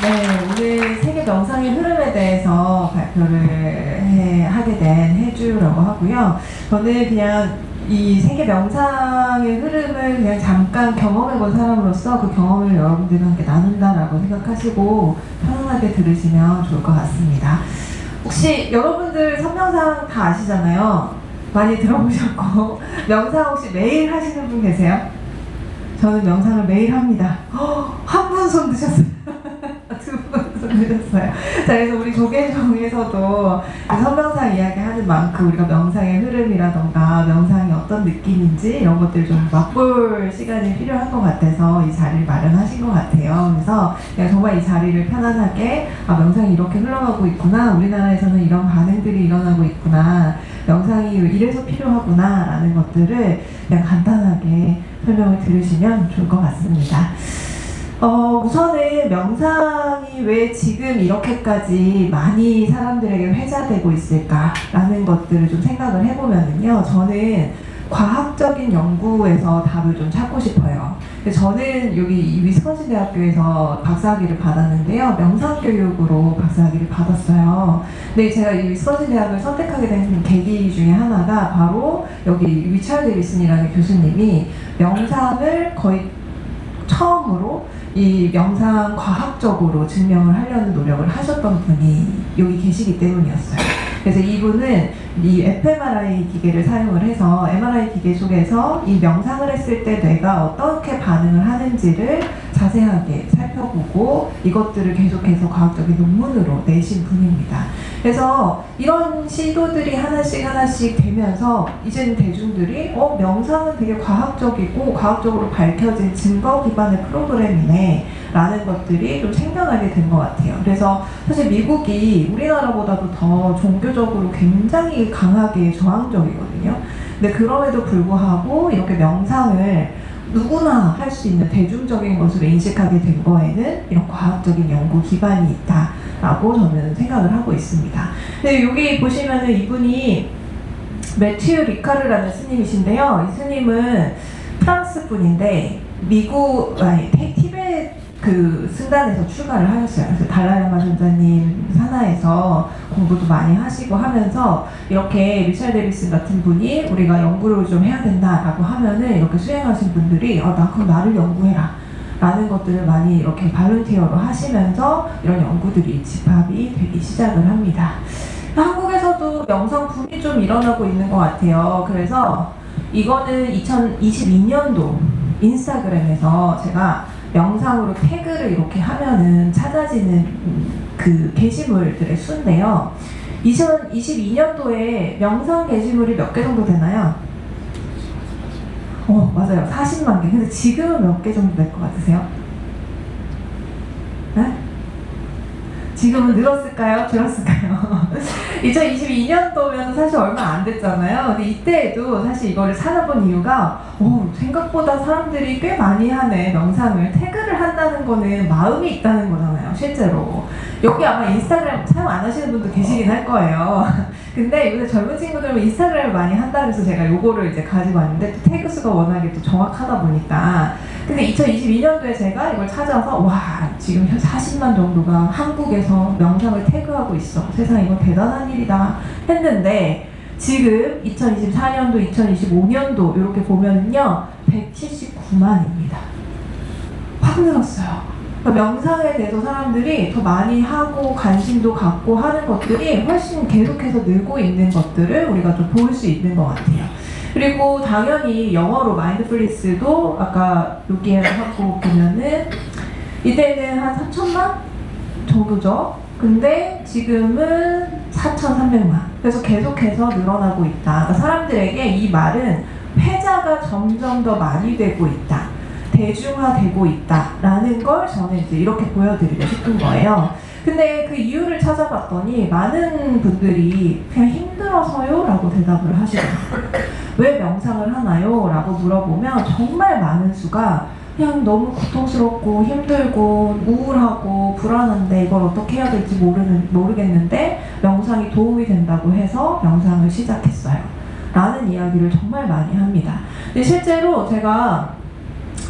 네, 오늘 세계 명상의 흐름에 대해서 발표를 하게 된 혜주라고 하고요. 저는 그냥 이 세계 명상의 흐름을 그냥 잠깐 경험해본 사람으로서 그 경험을 여러분들과 함께 나눈다라고 생각하시고 편안하게 들으시면 좋을 것 같습니다. 혹시 여러분들 선명상 다 아시잖아요. 많이 들어보셨고 명상 혹시 매일 하시는 분 계세요? 저는 명상을 매일 합니다. 한 분 손 드셨어요. 두 분 손 드셨어요. 자, 그래서 우리 조계종에서도 선명상 이야기하는 만큼 우리가 명상의 흐름이라던가 명상이 어떤 느낌인지 이런 것들 좀 맛볼 시간이 필요한 것 같아서 이 자리를 마련하신 것 같아요. 그래서 그냥 정말 이 자리를 편안하게 명상이 이렇게 흘러가고 있구나, 우리나라에서는 이런 반응들이 일어나고 있구나, 명상이 이래서 필요하구나 라는 것들을 그냥 간단하게 설명을 들으시면 좋을 것 같습니다. 우선은 명상이 왜 지금 이렇게까지 많이 사람들에게 회자되고 있을까라는 것들을 좀 생각을 해보면요. 저는 과학적인 연구에서 답을 좀 찾고 싶어요. 저는 여기 위스콘신 대학교에서 박사학위를 받았는데요. 명상교육으로 박사학위를 받았어요. 근데 제가 이 위스콘신 대학을 선택하게 된 계기 중에 하나가 바로 여기 리처드 윌슨이라는 교수님이 명상을 거의 처음으로 이 명상 과학적으로 증명을 하려는 노력을 하셨던 분이 여기 계시기 때문이었어요. 그래서 이분은 이 fMRI 기계를 사용을 해서 MRI 기계 속에서 이 명상을 했을 때 뇌가 어떻게 반응을 하는지를 자세하게 살펴보고 이것들을 계속해서 과학적인 논문으로 내신 분입니다. 그래서 이런 시도들이 하나씩 되면서 이제는 대중들이 명상은 되게 과학적이고 과학적으로 밝혀진 증거 기반의 프로그램이네 라는 것들이 좀 생겨나게 된 것 같아요. 그래서 사실 미국이 우리나라보다도 더 종교적으로 굉장히 강하게 저항적이거든요. 근데 그럼에도 불구하고 이렇게 명상을 누구나 할 수 있는 대중적인 것으로 인식하게 된 거에는 이런 과학적인 연구 기반이 있다라고 저는 생각을 하고 있습니다. 근데 여기 보시면은 이분이 매튜 리카르라는 스님이신데요. 이 스님은 프랑스 분인데 티베트 그 승단에서 출가를 하셨어요. 그래서 달라이라마 선자님 산하에서 공부도 많이 하시고 하면서 이렇게 리처드 데비슨 같은 분이 우리가 연구를 좀 해야 된다라고 하면은 이렇게 수행하신 분들이 나 그럼 나를 연구해라 라는 것들을 많이 이렇게 발런티어로 하시면서 이런 연구들이 집합이 되기 시작을 합니다. 한국에서도 명상 붐이 좀 일어나고 있는 것 같아요. 그래서 이거는 2022년도 인스타그램에서 제가 명상으로 태그를 이렇게 하면은 찾아지는 그 게시물들의 수인데요. 2022년도에 명상 게시물이 몇 개 정도 되나요? 맞아요. 40만 개. 근데 지금은 몇 개 정도 될 것 같으세요? 네? 지금은 늘었을까요? 줄었을까요? 2022년도면 사실 얼마 안 됐잖아요. 근데 이때에도 사실 이거를 찾아본 이유가 생각보다 사람들이 꽤 많이 하네. 명상을 태그를 한다는 거는 마음이 있다는 거잖아요. 실제로 여기 아마 인스타그램 사용 안 하시는 분도 계시긴 할 거예요. 근데 요새 젊은 친구들은 인스타그램을 많이 한다 그래서 제가 요거를 이제 가지고 왔는데 또 태그 수가 워낙에 또 정확하다 보니까, 근데 2022년도에 제가 이걸 찾아서 와, 지금 40만 정도가 한국에서 명상을 태그하고 있어. 세상에 이건 대단한 일이다 했는데, 지금 2024년도, 2025년도 이렇게 보면은요 179만입니다. 확 늘었어요. 그러니까 명상에 대해서 사람들이 더 많이 하고 관심도 갖고 하는 것들이 훨씬 계속해서 늘고 있는 것들을 우리가 좀 볼 수 있는 것 같아요. 그리고 당연히 영어로 마인드풀니스도 아까 여기에 하고 보면은 이때는 한 3천만 정도죠. 근데 지금은 4,300만. 그래서 계속해서 늘어나고 있다. 그러니까 사람들에게 이 말은 회자가 점점 더 많이 되고 있다, 대중화되고 있다라는 걸 저는 이제 이렇게 보여드리고 싶은 거예요. 근데 그 이유를 찾아봤더니 많은 분들이 그냥 힘들어서요? 라고 대답을 하시더라고요. 왜 명상을 하나요? 라고 물어보면 정말 많은 수가 그냥 너무 고통스럽고 힘들고 우울하고 불안한데 이걸 어떻게 해야 될지 모르겠는데 명상이 도움이 된다고 해서 명상을 시작했어요 라는 이야기를 정말 많이 합니다. 근데 실제로 제가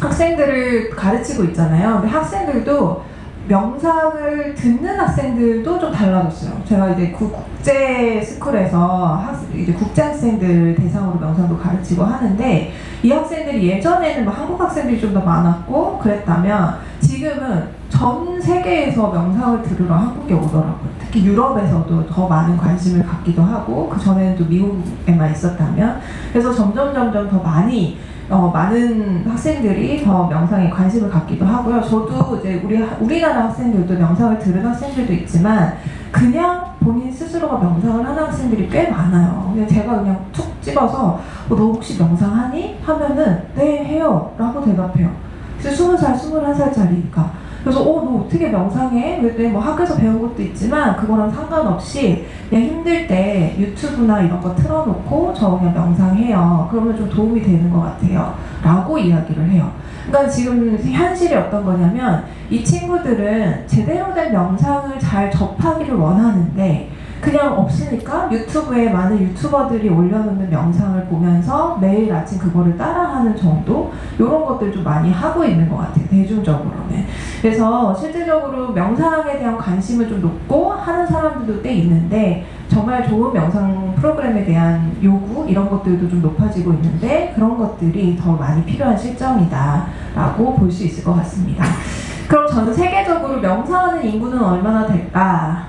학생들을 가르치고 있잖아요. 근데 학생들도 명상을 듣는 학생들도 좀 달라졌어요. 제가 이제 국제 스쿨에서 이제 국제 학생들 대상으로 명상도 가르치고 하는데, 이 학생들이 예전에는 뭐 한국 학생들이 좀 더 많았고 그랬다면 지금은 전 세계에서 명상을 들으러 한국에 오더라고요. 특히 유럽에서도 더 많은 관심을 갖기도 하고, 그 전에는 또 미국에만 있었다면, 그래서 점점 더 많이 많은 학생들이 더 명상에 관심을 갖기도 하고요. 저도 이제 우리나라 학생들도 명상을 들은 학생들도 있지만 그냥 본인 스스로가 명상을 하는 학생들이 꽤 많아요. 그냥 제가 그냥 툭 집어서 너 혹시 명상하니? 하면은 네 해요 라고 대답해요. 그래서 20살, 21살짜리니까. 그래서 너 어떻게 명상해? 왜 뭐 학교에서 배운 것도 있지만 그거랑 상관없이 그냥 힘들 때 유튜브나 이런 거 틀어놓고 저 그냥 명상해요. 그러면 좀 도움이 되는 것 같아요 라고 이야기를 해요. 그러니까 지금 현실이 어떤 거냐면, 이 친구들은 제대로 된 명상을 잘 접하기를 원하는데 그냥 없으니까 유튜브에 많은 유튜버들이 올려놓는 명상을 보면서 매일 아침 그거를 따라하는 정도, 이런 것들 좀 많이 하고 있는 것 같아요, 대중적으로는. 그래서 실질적으로 명상에 대한 관심을 좀 높고 하는 사람들도 꽤 있는데, 정말 좋은 명상 프로그램에 대한 요구, 이런 것들도 좀 높아지고 있는데, 그런 것들이 더 많이 필요한 실정이다 라고 볼 수 있을 것 같습니다. 그럼 전 세계적으로 명상하는 인구는 얼마나 될까?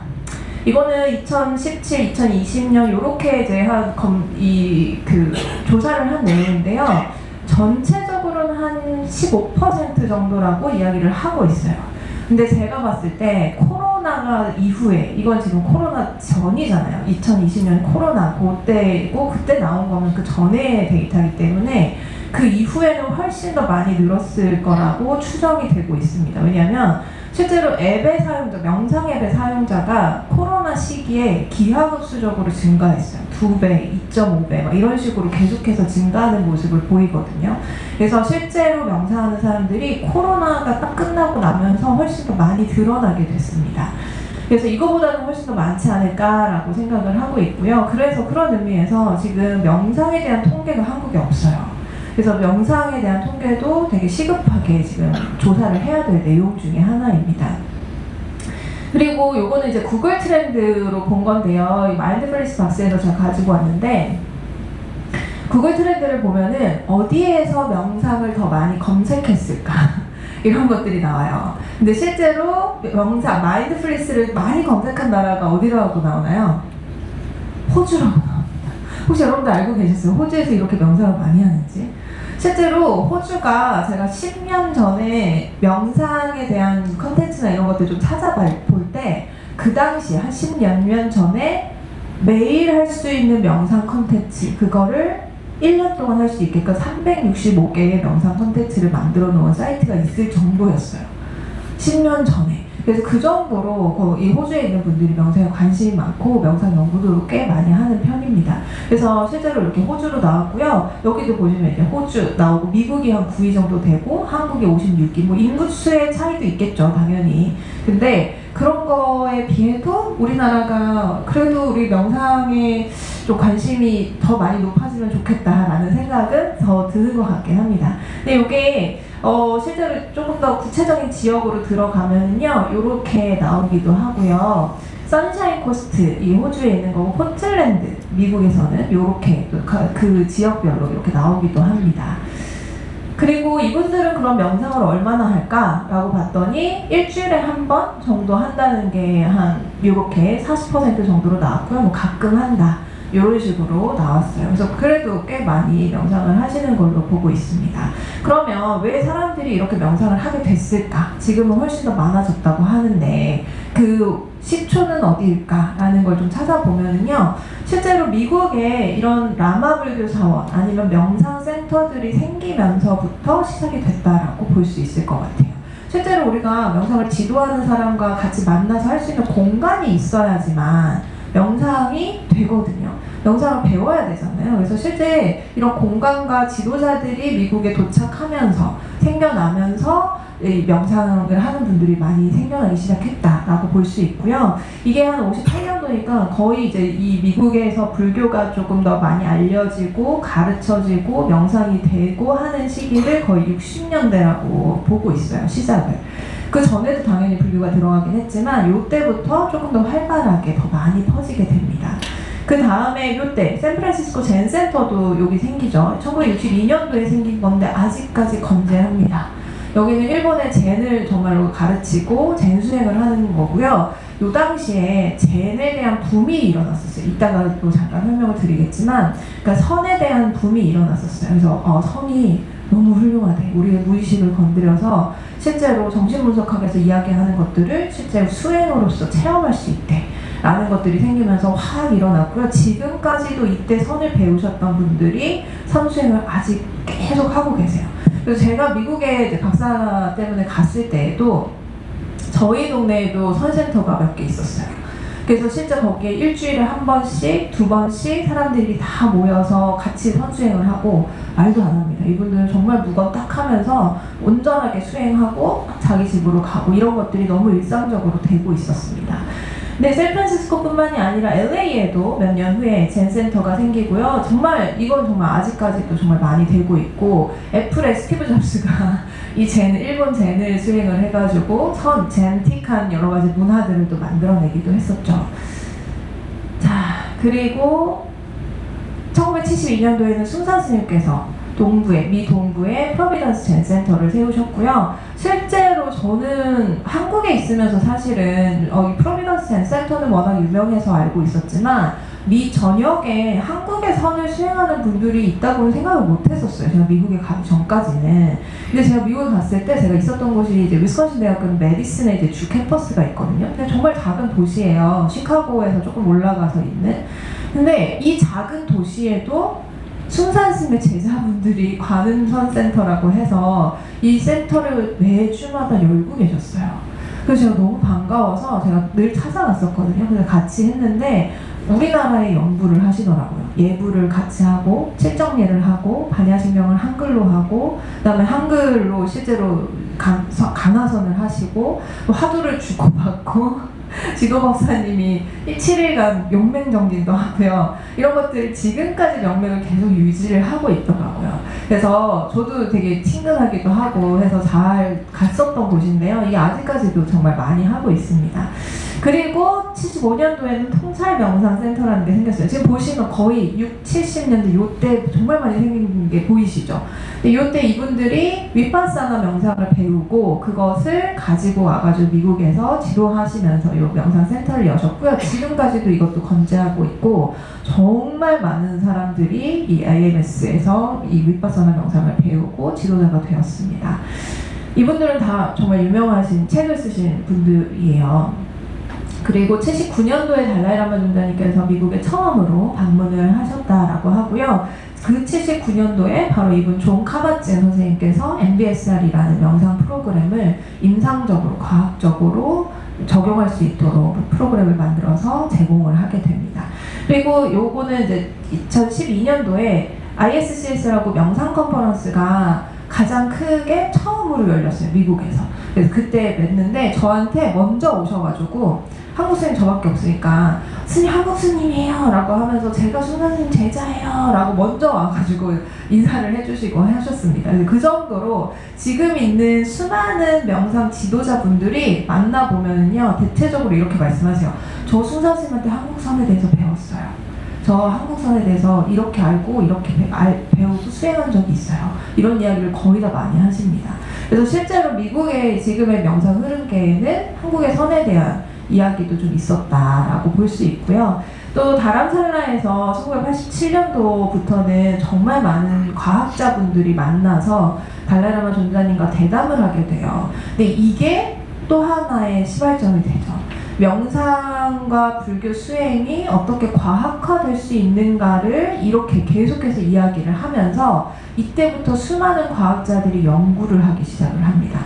이거는 2017, 2020년 요렇게 이제 조사를 한 내용인데요. 전체적으로는 한 15% 정도라고 이야기를 하고 있어요. 근데 제가 봤을 때 코로나가 이후에, 이건 지금 코로나 전이잖아요. 2020년 코로나 그때고, 그때 나온 거는 그 전의 데이터이기 때문에 그 이후에는 훨씬 더 많이 늘었을 거라고 추정이 되고 있습니다. 왜냐하면 실제로 앱의 사용자, 명상 앱의 사용자가 코로나 시기에 기하급수적으로 증가했어요. 2배, 2.5배 막 이런 식으로 계속해서 증가하는 모습을 보이거든요. 그래서 실제로 명상하는 사람들이 코로나가 딱 끝나고 나면서 훨씬 더 많이 드러나게 됐습니다. 그래서 이거보다는 훨씬 더 많지 않을까라고 생각을 하고 있고요. 그래서 그런 의미에서 지금 명상에 대한 통계가 한국에 없어요. 그래서 명상에 대한 통계도 되게 시급하게 지금 조사를 해야 될 내용 중에 하나입니다. 그리고 요거는 이제 구글 트렌드로 본 건데요. 이 마인드풀니스 박스에서 제가 가지고 왔는데, 구글 트렌드를 보면은 어디에서 명상을 더 많이 검색했을까? 이런 것들이 나와요. 근데 실제로 명상, 마인드풀니스를 많이 검색한 나라가 어디라고 나오나요? 호주라고 나옵니다. 혹시 여러분들 알고 계셨어요? 호주에서 이렇게 명상을 많이 하는지? 실제로 호주가, 제가 10년 전에 명상에 대한 컨텐츠나 이런 것들 좀 찾아볼 때, 그 당시 한 10몇 년 전에 매일 할 수 있는 명상 컨텐츠, 그거를 1년 동안 할 수 있게끔 365개의 명상 컨텐츠를 만들어 놓은 사이트가 있을 정도였어요. 10년 전에. 그래서 그 정도로 이 호주에 있는 분들이 명상에 관심이 많고 명상 연구도 꽤 많이 하는 편입니다. 그래서 실제로 이렇게 호주로 나왔고요. 여기도 보시면 이제 호주 나오고, 미국이 한 9위 정도 되고 한국이 56위. 뭐 인구수의 차이도 있겠죠, 당연히. 근데 그런 거에 비해도 우리나라가 그래도 우리 명상에 좀 관심이 더 많이 높아지면 좋겠다라는 생각은 더 드는 것 같긴 합니다. 근데 이게 실제로 조금 더 구체적인 지역으로 들어가면요, 요렇게 나오기도 하고요. 선샤인 코스트, 이 호주에 있는 거고, 포틀랜드, 미국에서는 요렇게 그 지역별로 이렇게 나오기도 합니다. 그리고 이분들은 그럼 명상을 얼마나 할까? 라고 봤더니 일주일에 한 번 정도 한다는 게 한 요렇게 40% 정도로 나왔고요. 뭐 가끔 한다, 이런 식으로 나왔어요. 그래서 그래도 꽤 많이 명상을 하시는 걸로 보고 있습니다. 그러면 왜 사람들이 이렇게 명상을 하게 됐을까? 지금은 훨씬 더 많아졌다고 하는데 그 시초는 어디일까? 라는 걸 좀 찾아보면은요, 실제로 미국에 이런 라마불교 사원 아니면 명상센터들이 생기면서부터 시작이 됐다라고 볼 수 있을 것 같아요. 실제로 우리가 명상을 지도하는 사람과 같이 만나서 할 수 있는 공간이 있어야지만 명상이 되거든요. 명상을 배워야 되잖아요. 그래서 실제 이런 공간과 지도자들이 미국에 도착하면서 생겨나면서 이 명상을 하는 분들이 많이 생겨나기 시작했다라고 볼 수 있고요. 이게 한 58년도니까 거의 이제 이 미국에서 불교가 조금 더 많이 알려지고 가르쳐지고 명상이 되고 하는 시기를 거의 60년대라고 보고 있어요. 시작을. 그 전에도 당연히 불교가 들어가긴 했지만 이때부터 조금 더 활발하게 더 많이 퍼지게 됩니다. 그 다음에 이때 샌프란시스코 젠 센터도 여기 생기죠. 1962년도에 생긴 건데 아직까지 건재합니다. 여기는 일본의 젠을 정말로 가르치고 젠 수행을 하는 거고요. 요 당시에 젠에 대한 붐이 일어났었어요. 이따가 또 잠깐 설명을 드리겠지만, 그러니까 선에 대한 붐이 일어났었어요. 그래서 선이 너무 훌륭하대. 우리의 무의식을 건드려서 실제로 정신분석학에서 이야기하는 것들을 실제로 수행으로서 체험할 수 있대. 라는 것들이 생기면서 확 일어났고요. 지금까지도 이때 선을 배우셨던 분들이 선수행을 아직 계속 하고 계세요. 그래서 제가 미국에 이제 박사 때문에 갔을 때에도 저희 동네에도 선센터가 몇 개 있었어요. 그래서 실제 거기에 일주일에 한 번씩, 두 번씩 사람들이 다 모여서 같이 선수행을 하고 말도 안 합니다. 이분들은 정말 무건 딱 하면서 온전하게 수행하고 자기 집으로 가고 이런 것들이 너무 일상적으로 되고 있었습니다. 네, 샌프란시스코뿐만이 아니라 LA에도 몇 년 후에 젠 센터가 생기고요. 정말 이건 정말 아직까지도 정말 많이 되고 있고 애플의 스티브 잡스가 이 일본 젠을 수행을 해가지고 젠틱한 여러 가지 문화들을 또 만들어내기도 했었죠. 자, 그리고 1972년도에는 숭산 스님께서 미 동부에 프로비던스 젠 센터를 세우셨고요. 실제로 저는 한국에 있으면서 사실은 이 프로비던스 젠 센터는 워낙 유명해서 알고 있었지만 미 전역에 한국의 선을 수행하는 분들이 있다고는 생각을 못했었어요. 제가 미국에 가기 전까지는. 근데 제가 미국에 갔을 때 제가 있었던 곳이 이제 위스콘신 대학교 메디슨에 이제 주 캠퍼스가 있거든요. 근데 정말 작은 도시예요. 시카고에서 조금 올라가서 있는. 근데 이 작은 도시에도 숭산스님의 제자분들이 관음선센터라고 해서 이 센터를 매주마다 열고 계셨어요. 그래서 제가 너무 반가워서 제가 늘 찾아갔었거든요. 그래서 같이 했는데 우리나라의 연부를 하시더라고요. 예부를 같이 하고 칠정예를 하고 반야신경을 한글로 하고 그다음에 한글로 실제로 강화선을 하시고 또 화두를 주고받고 지도 박사님이 7일간 용맹정진도 하고요. 이런 것들 지금까지 명맥을 계속 유지를 하고 있더라고요. 그래서 저도 되게 친근하기도 하고 해서 잘 갔었던 곳인데요. 이게 아직까지도 정말 많이 하고 있습니다. 그리고 75년도에는 통찰명상센터라는 게 생겼어요. 지금 보시면 거의 60, 70년대 요때 정말 많이 생긴 게 보이시죠? 근데 요때 이분들이 위파사나 명상을 배우고 그것을 가지고 와가지고 미국에서 지도하시면서 요 명상센터를 여셨고요. 지금까지도 이것도 건재하고 있고 정말 많은 사람들이 이 IMS에서 이 위파사나 명상을 배우고 지도자가 되었습니다. 이분들은 다 정말 유명하신 책을 쓰신 분들이에요. 그리고 79년도에 달라이라마 존자님께서 미국에 처음으로 방문을 하셨다라고 하고요. 그 79년도에 바로 이분 존 카바진 선생님께서 MBSR이라는 명상 프로그램을 임상적으로 과학적으로 적용할 수 있도록 프로그램을 만들어서 제공을 하게 됩니다. 그리고 요거는 이제 2012년도에 ISCS라고 명상 컨퍼런스가 가장 크게 처음으로 열렸어요. 미국에서. 그래서 그때 뵀는데 저한테 먼저 오셔가지고 한국 스님 저밖에 없으니까 스님 한국 스님이에요 라고 하면서 제가 숭산스님 제자예요 라고 먼저 와가지고 인사를 해주시고 하셨습니다. 그 정도로 지금 있는 수많은 명상 지도자분들이 만나보면요 대체적으로 이렇게 말씀하세요. 저 숭산스님한테 한국선에 대해서 배웠어요. 저 한국선에 대해서 이렇게 알고 이렇게 배우고 수행한 적이 있어요. 이런 이야기를 거의 다 많이 하십니다. 그래서 실제로 미국의 지금의 명상 흐름계에는 한국의 선에 대한 이야기도 좀 있었다라고 볼 수 있고요. 또 다람살라에서 1987년도부터는 정말 많은 과학자분들이 만나서 달라이라마 존자님과 대담을 하게 돼요. 근데 이게 또 하나의 시발점이 되죠. 명상과 불교 수행이 어떻게 과학화될 수 있는가를 이렇게 계속해서 이야기를 하면서 이때부터 수많은 과학자들이 연구를 하기 시작을 합니다.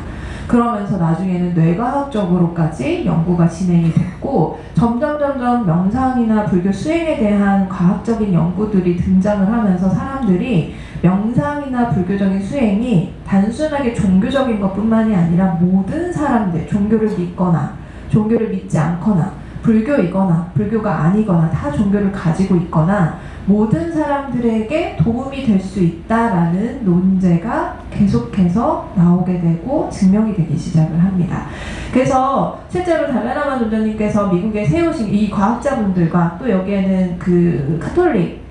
그러면서 나중에는 뇌과학적으로까지 연구가 진행이 됐고 점점 명상이나 불교 수행에 대한 과학적인 연구들이 등장을 하면서 사람들이 명상이나 불교적인 수행이 단순하게 종교적인 것뿐만이 아니라 모든 사람들, 종교를 믿거나 종교를 믿지 않거나 불교이거나 불교가 아니거나 타 종교를 가지고 있거나 모든 사람들에게 도움이 될 수 있다라는 논제가 계속해서 나오게 되고 증명이 되기 시작을 합니다. 그래서 실제로 달라라마 존자님께서 미국에 세우신 이 과학자분들과 또 여기에는 그 카톨릭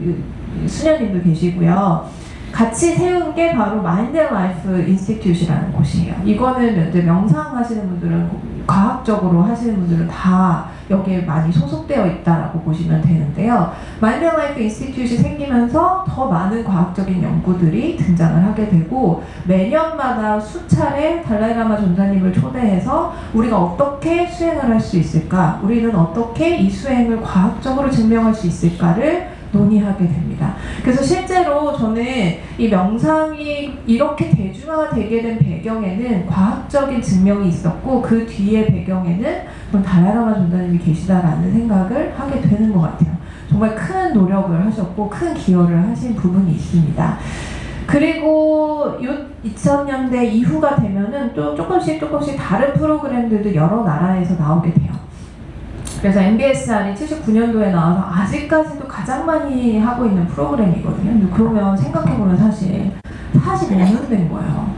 수녀님도 계시고요. 같이 세운 게 바로 마인드 앤 라이프 인스티튜트라는 곳이에요. 이거는 이제 명상하시는 분들은, 과학적으로 하시는 분들은 다 여기에 많이 소속되어 있다라고 보시면 되는데요. 마인드 앤 라이프 인스티튜트이 생기면서 더 많은 과학적인 연구들이 등장을 하게 되고, 매년마다 수차례 달라이라마 존자님을 초대해서 우리가 어떻게 수행을 할 수 있을까, 우리는 어떻게 이 수행을 과학적으로 증명할 수 있을까를 논의하게 됩니다. 그래서 실제로 저는 이 명상이 이렇게 대중화가 되게 된 배경에는 과학적인 증명이 있었고, 그 뒤에 배경에는 달라이라마 존자님이 계시다라는 생각을 하게 되는 것 같아요. 정말 큰 노력을 하셨고 큰 기여를 하신 부분이 있습니다. 그리고 2000년대 이후가 되면은 또 조금씩 다른 프로그램들도 여러 나라에서 나오게 돼요. 그래서 MBSR이 79년도에 나와서 아직까지도 가장 많이 하고 있는 프로그램이거든요. 근데 그러면 생각해보면 사실 45년 된 거예요.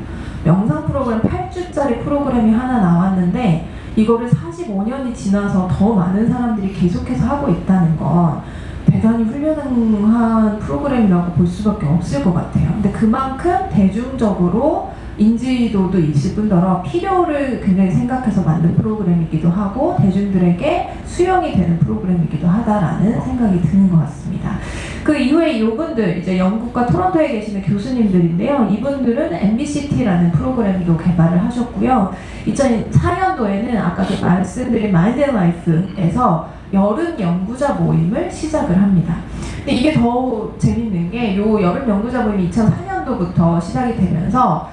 명상 프로그램 8주짜리 프로그램이 하나 나왔는데 이거를 45년이 지나서 더 많은 사람들이 계속해서 하고 있다는 건 대단히 훌륭한 프로그램이라고 볼 수밖에 없을 것 같아요. 근데 그만큼 대중적으로 인지도도 있을 뿐더러 필요를 굉장히 생각해서 만든 프로그램이기도 하고 대중들에게 수용이 되는 프로그램이기도 하다라는 생각이 드는 것 같습니다. 그 이후에 이분들, 이제 영국과 토론토에 계시는 교수님들인데요. 이분들은 MBCT라는 프로그램도 개발을 하셨고요. 2004년도에는 아까 말씀드린 마인드 앤 라이프에서 여름 연구자 모임을 시작을 합니다. 근데 이게 더 재밌는 게 요 여름 연구자 모임이 2004년도부터 시작이 되면서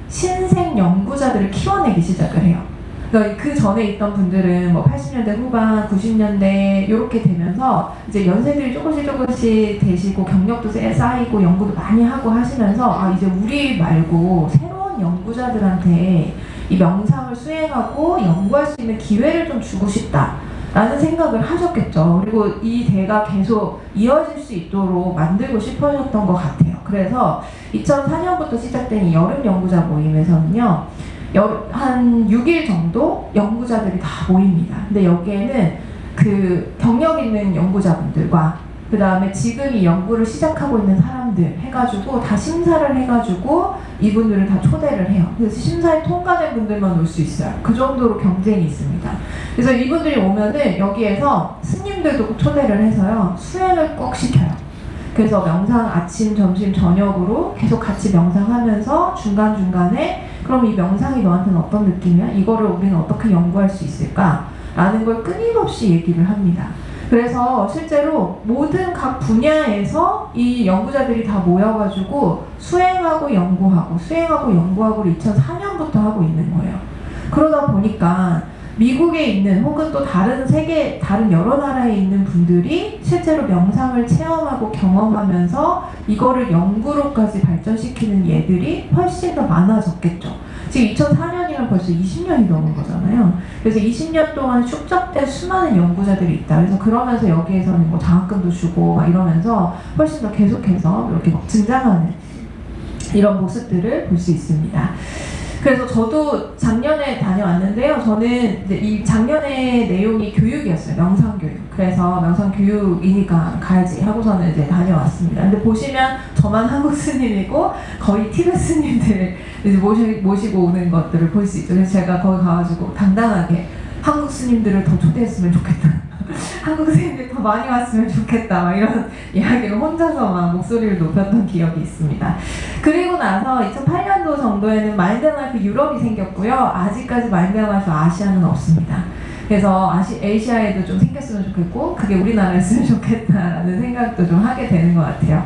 신생 연구자들을 키워내기 시작을 해요. 그러니까 그 전에 있던 분들은 뭐 80년대 후반, 90년대 이렇게 되면서 이제 연세들이 조금씩 되시고 경력도 쌓이고 연구도 많이 하고 하시면서 아 이제 우리 말고 새로운 연구자들한테 이 명상을 수행하고 연구할 수 있는 기회를 좀 주고 싶다 라는 생각을 하셨겠죠. 그리고 이 대가 계속 이어질 수 있도록 만들고 싶으셨던 것 같아요. 그래서 2004년부터 시작된 이 여름 연구자 모임에서는요, 한 6일 정도 연구자들이 다 모입니다. 근데 여기에는 그 경력 있는 연구자분들과 그 다음에 지금 이 연구를 시작하고 있는 사람들 해가지고 다 심사를 해가지고 이분들을 다 초대를 해요. 그래서 심사에 통과된 분들만 올 수 있어요. 그 정도로 경쟁이 있습니다. 그래서 이분들이 오면은 여기에서 스님들도 꼭 초대를 해서요, 수행을 꼭 시켜요. 그래서 명상 아침, 점심, 저녁으로 계속 같이 명상하면서 중간중간에 그럼 이 명상이 너한테는 어떤 느낌이야? 이거를 우리는 어떻게 연구할 수 있을까? 라는 걸 끊임없이 얘기를 합니다. 그래서 실제로 모든 각 분야에서 이 연구자들이 다 모여가지고 수행하고 연구하고를 2004년부터 하고 있는 거예요. 그러다 보니까 미국에 있는 혹은 또 다른 세계, 다른 여러 나라에 있는 분들이 실제로 명상을 체험하고 경험하면서 이거를 연구로까지 발전시키는 예들이 훨씬 더 많아졌겠죠. 지금 2004년이면 벌써 20년이 넘은 거잖아요. 그래서 20년 동안 축적된 수많은 연구자들이 있다. 그래서 그러면서 여기에서는 뭐 장학금도 주고 막 이러면서 훨씬 더 계속해서 이렇게 막 증장하는 이런 모습들을 볼 수 있습니다. 그래서 저도 작년에 다녀왔는데요. 저는 이제 이 작년의 내용이 교육이었어요. 명상교육. 그래서 명상교육이니까 가야지 하고서는 이제 다녀왔습니다. 근데 보시면 저만 한국 스님이고 거의 티베트 스님들 이제 모시고 오는 것들을 볼 수 있죠. 그래서 제가 거기 가가지고 당당하게 한국 스님들을 더 초대했으면 좋겠다. 한국 스님들이 더 많이 왔으면 좋겠다. 막 이런 이야기를 혼자서 막 목소리를 높였던 기억이 있습니다. 그리고 나서 2008년도 정도에는 마인드 앤 라이프 유럽이 생겼고요. 아직까지 마인드 앤 라이프 아시아는 없습니다. 그래서 아시아에도 좀 생겼으면 좋겠고 그게 우리나라였으면 좋겠다라는 생각도 좀 하게 되는 것 같아요.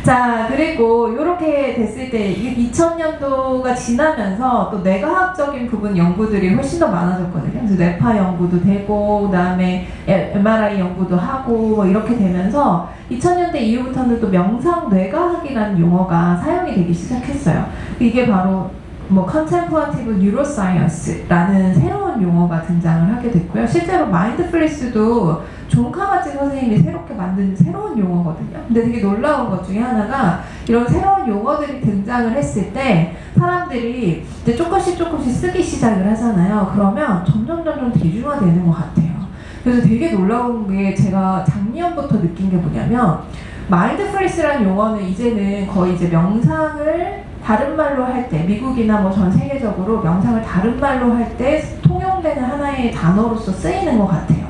자, 그리고 이렇게 됐을 때 2000년도가 지나면서 또 뇌과학적인 부분 연구들이 훨씬 더 많아졌거든요. 그래서 뇌파 연구도 되고 그다음에 MRI 연구도 하고 뭐 이렇게 되면서 2000년대 이후부터는 또 명상 뇌과학이라는 용어가 사용이 되기 시작했어요. 이게 바로 뭐 Contemplative Neuroscience라는 새로운 용어가 등장을 하게 됐고요. 실제로 마인드풀리스도 존 카바지 선생님이 새롭게 만든 새로운 용어거든요. 근데 되게 놀라운 것 중에 하나가 이런 새로운 용어들이 등장을 했을 때 사람들이 이제 조금씩 쓰기 시작을 하잖아요. 그러면 점점 대중화되는 것 같아요. 그래서 되게 놀라운 게 제가 작년부터 느낀 게 뭐냐면 마인드풀리스라는 용어는 이제는 거의 이제 명상을 다른 말로 할 때, 미국이나 뭐 전 세계적으로 명상을 다른 말로 할 때 통용되는 하나의 단어로서 쓰이는 것 같아요.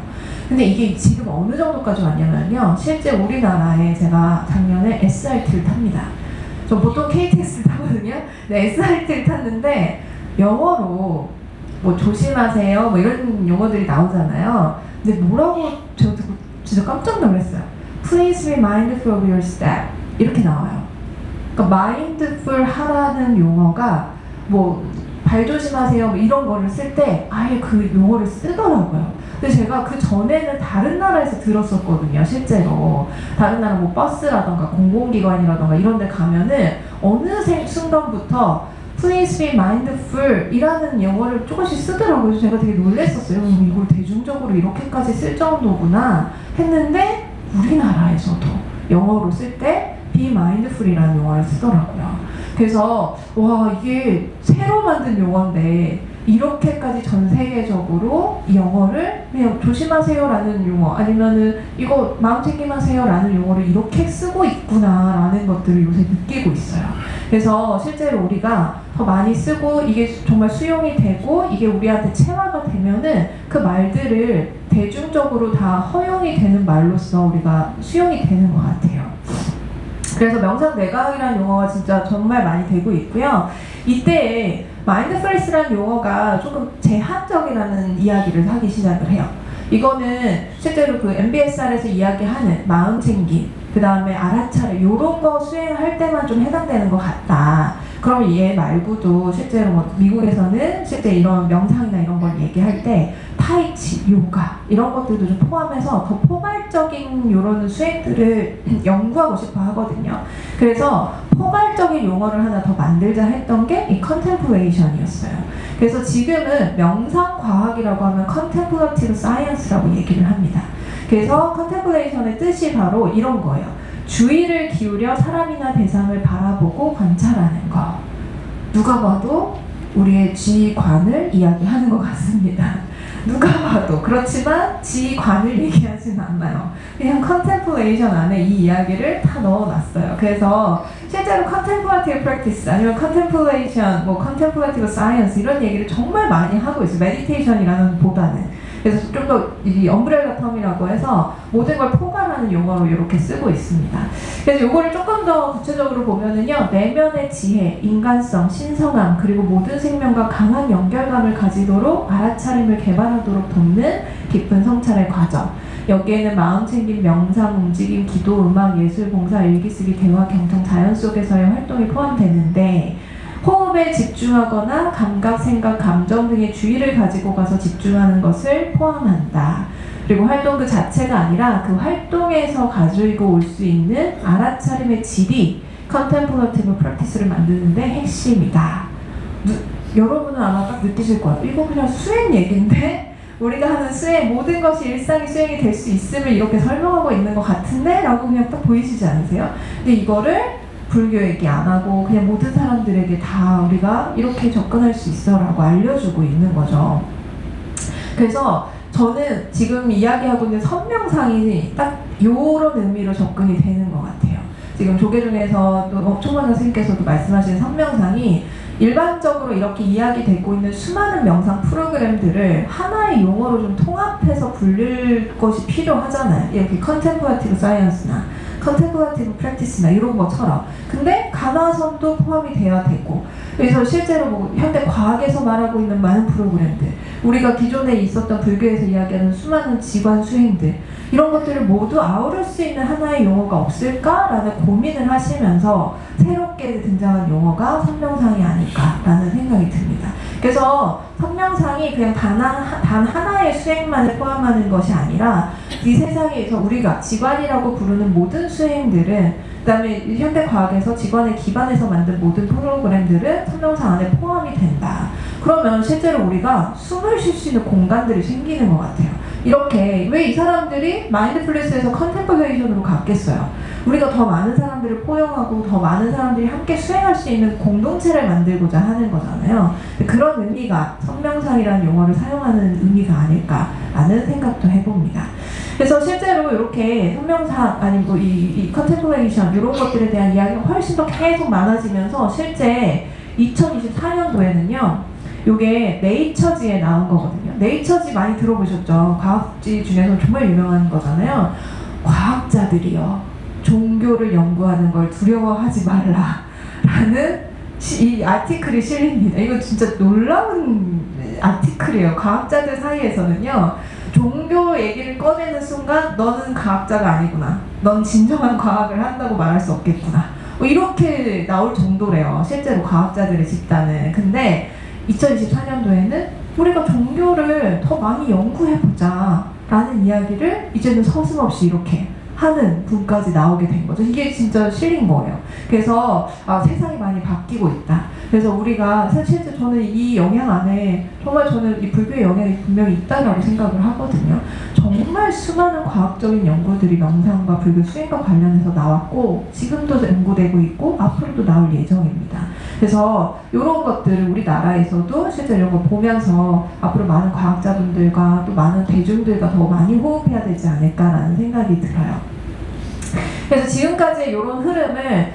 근데 이게 지금 어느 정도까지 왔냐면요. 실제 우리나라에 제가 작년에 SRT를 탑니다. 저 보통 KTX를 타거든요. 네, SRT를 탔는데 영어로 뭐 조심하세요 뭐 이런 용어들이 나오잖아요. 근데 뭐라고 제가 듣고 진짜 깜짝 놀랐어요. Please be mindful of your step 이렇게 나와요. 그러니까 마인드풀 하라는 용어가 뭐 발 조심하세요 뭐 이런 거를 쓸 때 아예 그 용어를 쓰더라고요. 근데 제가 그 전에는 다른 나라에서 들었었거든요. 실제로 다른 나라 뭐 버스라던가 공공기관이라던가 이런 데 가면은 어느 순간부터 Please be mindful 이라는 영어를 조금씩 쓰더라고요. 그래서 제가 되게 놀랐었어요. 이걸 대중적으로 이렇게까지 쓸 정도구나 했는데 우리나라에서도 영어로 쓸 때 be mindful이라는 용어를 쓰더라고요. 그래서 와 이게 새로 만든 용어인데 이렇게까지 전 세계적으로 이 영어를 그냥 조심하세요라는 용어 아니면은 이거 마음 챙김하세요라는 용어를 이렇게 쓰고 있구나라는 것들을 요새 느끼고 있어요. 그래서 실제로 우리가 더 많이 쓰고 이게 정말 수용이 되고 이게 우리한테 체화가 되면은 그 말들을 대중적으로 다 허용이 되는 말로써 우리가 수용이 되는 것 같아요. 그래서 명상 뇌과학이라는 용어가 진짜 정말 많이 되고 있고요. 이때 마인드풀리스라는 용어가 조금 제한적이라는 이야기를 하기 시작을 해요. 이거는 실제로 그 MBSR에서 이야기하는 마음 챙김, 그 다음에 알아차림 이런 거 수행할 때만 좀 해당되는 것 같다. 그럼 얘 말고도 실제로 뭐 미국에서는 실제 이런 명상이나 이런 걸 얘기할 때 타이치, 요가 이런 것들도 좀 포함해서 더 포괄적인 이런 수행들을 연구하고 싶어 하거든요. 그래서 포괄적인 용어를 하나 더 만들자 했던 게 이 컨템플레이션이었어요. 그래서 지금은 명상과학이라고 하면 컨템플러티브 사이언스라고 얘기를 합니다. 그래서 컨템플레이션의 뜻이 바로 이런 거예요. 주의를 기울여 사람이나 대상을 바라보고 관찰하는 거. 누가 봐도 우리의 지관을 이야기하는 것 같습니다. 누가 봐도. 그렇지만 지관을 얘기하지는 않나요. 그냥 컨템플레이션 안에 이 이야기를 다 넣어놨어요. 그래서 실제로 컨템플레이티브 프랙티스 아니면 컨템플레이션, 뭐 컨템플레이티브 사이언스 이런 얘기를 정말 많이 하고 있어요. 메디테이션이라는 보다는. 그래서 좀 더 이 엄브렐라 텀이라고 해서 모든 걸 포괄하는 용어로 이렇게 쓰고 있습니다. 그래서 이거를 조금 더 구체적으로 보면은요, 내면의 지혜, 인간성, 신성함, 그리고 모든 생명과 강한 연결감을 가지도록 알아차림을 개발하도록 돕는 깊은 성찰의 과정. 여기에는 마음챙김, 명상, 움직임, 기도, 음악, 예술, 봉사, 일기쓰기, 대화, 경청, 자연 속에서의 활동이 포함되는데 호흡에 집중하거나 감각, 생각, 감정 등의 주의를 가지고 가서 집중하는 것을 포함한다. 그리고 활동 그 자체가 아니라 그 활동에서 가지고 올 수 있는 알아차림의 질이 컨템플러티브 프랙티스를 만드는 데 핵심이다. 여러분은 아마 딱 느끼실 거예요. 이거 그냥 수행 얘기인데 우리가 하는 수행, 모든 것이 일상의 수행이 될 수 있음을 이렇게 설명하고 있는 것 같은데? 라고 그냥 딱 보이시지 않으세요? 근데 이거를 불교 얘기 안 하고 그냥 모든 사람들에게 다 우리가 이렇게 접근할 수 있어 라고 알려주고 있는 거죠. 그래서 저는 지금 이야기하고 있는 선명상이 딱 요런 의미로 접근이 되는 것 같아요. 지금 조계종에서 또 총관 선생님께서도 말씀하신 선명상이 일반적으로 이렇게 이야기되고 있는 수많은 명상 프로그램들을 하나의 용어로 좀 통합해서 불릴 것이 필요하잖아요. 이렇게 컨템플러티브 사이언스나 컨템플레이티브 프랙티스나 이런 것처럼. 근데 가나선도 포함이 돼야 되고, 그래서 실제로 뭐 현대 과학에서 말하고 있는 많은 프로그램들, 우리가 기존에 있었던 불교에서 이야기하는 수많은 지관 수행들, 이런 것들을 모두 아우를 수 있는 하나의 용어가 없을까라는 고민을 하시면서 새롭게 등장한 용어가 선명상이 아닐까라는 생각이 듭니다. 그래서 선명상이 그냥 단 하나의 수행만을 포함하는 것이 아니라 이 세상에서 우리가 지관이라고 부르는 모든 수행들은, 그 다음에 현대과학에서 지관을 기반해서 만든 모든 프로그램들은 선명상 안에 포함이 된다. 그러면 실제로 우리가 숨을 쉴 수 있는 공간들이 생기는 것 같아요. 이렇게 왜 이 사람들이 마인드풀니스에서 컨템플레이션으로 갔겠어요? 우리가 더 많은 사람들을 포용하고 더 많은 사람들이 함께 수행할 수 있는 공동체를 만들고자 하는 거잖아요. 그런 의미가 선명상이라는 용어를 사용하는 의미가 아닐까라는 생각도 해봅니다. 그래서 실제로 이렇게 선명상 아니고 이 컨템플레이션 이런 것들에 대한 이야기가 훨씬 더 계속 많아지면서 실제 2024년도에는요 요게 네이처지에 나온 거거든요. 네이처지 많이 들어보셨죠? 과학지 중에서 정말 유명한 거잖아요. 과학자들이요, 종교를 연구하는 걸 두려워하지 말라 라는 이 아티클이 실립니다. 이거 진짜 놀라운 아티클이에요. 과학자들 사이에서는요, 종교 얘기를 꺼내는 순간 너는 과학자가 아니구나, 넌 진정한 과학을 한다고 말할 수 없겠구나, 뭐 이렇게 나올 정도래요, 실제로 과학자들의 집단은. 근데 2024년도에는 우리가 종교를 더 많이 연구해보자 라는 이야기를 이제는 서슴없이 이렇게 하는 분까지 나오게 된 거죠. 이게 진짜 실린 거예요. 그래서 세상이 많이 바뀌고 있다. 그래서 우리가 실제 저는 이 영향 안에 정말 저는 이 불교의 영향이 분명히 있다라고 생각을 하거든요. 정말 수많은 과학적인 연구들이 명상과 불교 수행과 관련해서 나왔고 지금도 연구되고 있고 앞으로도 나올 예정입니다. 그래서 이런 것들을 우리나라에서도 실제 이런 걸 보면서 앞으로 많은 과학자분들과 또 많은 대중들과 더 많이 호흡해야 되지 않을까라는 생각이 들어요. 그래서 지금까지 이런 흐름을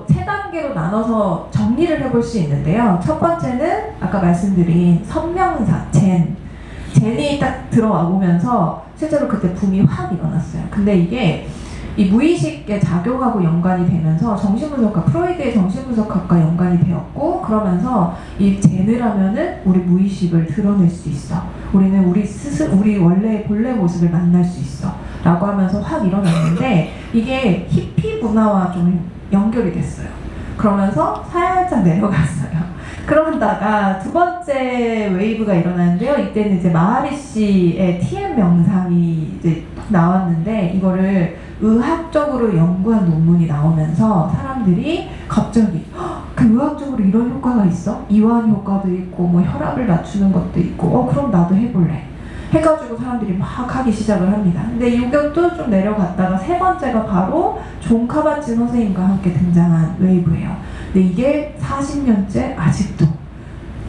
세 단계로 나눠서 정리를 해볼 수 있는데요. 첫 번째는 아까 말씀드린 선명사, 젠이 딱 들어와 보면서 실제로 그때 붐이 확 일어났어요. 근데 이게 이 무의식에 작용하고 연관이 되면서 정신분석학, 프로이드의 정신분석학과 연관이 되었고, 그러면서 이 젠을 하면은 우리 무의식을 드러낼 수 있어, 우리는 우리 원래의 본래 모습을 만날 수 있어 라고 하면서 확 일어났는데, 이게 히피 문화와 좀 연결이 됐어요. 그러면서 살짝 내려갔어요. 그러다가 두 번째 웨이브가 일어났는데요. 이때는 이제 마하리시의 TM 명상이 이제 나왔는데, 이거를 의학적으로 연구한 논문이 나오면서 사람들이 갑자기 그 의학적으로 이런 효과가 있어? 이완 효과도 있고 뭐 혈압을 낮추는 것도 있고 그럼 나도 해볼래 해가지고 사람들이 막 하기 시작을 합니다. 근데 이것도 좀 내려갔다가 세 번째가 바로 존 카바치 선생님과 함께 등장한 웨이브예요. 근데 이게 40년째 아직도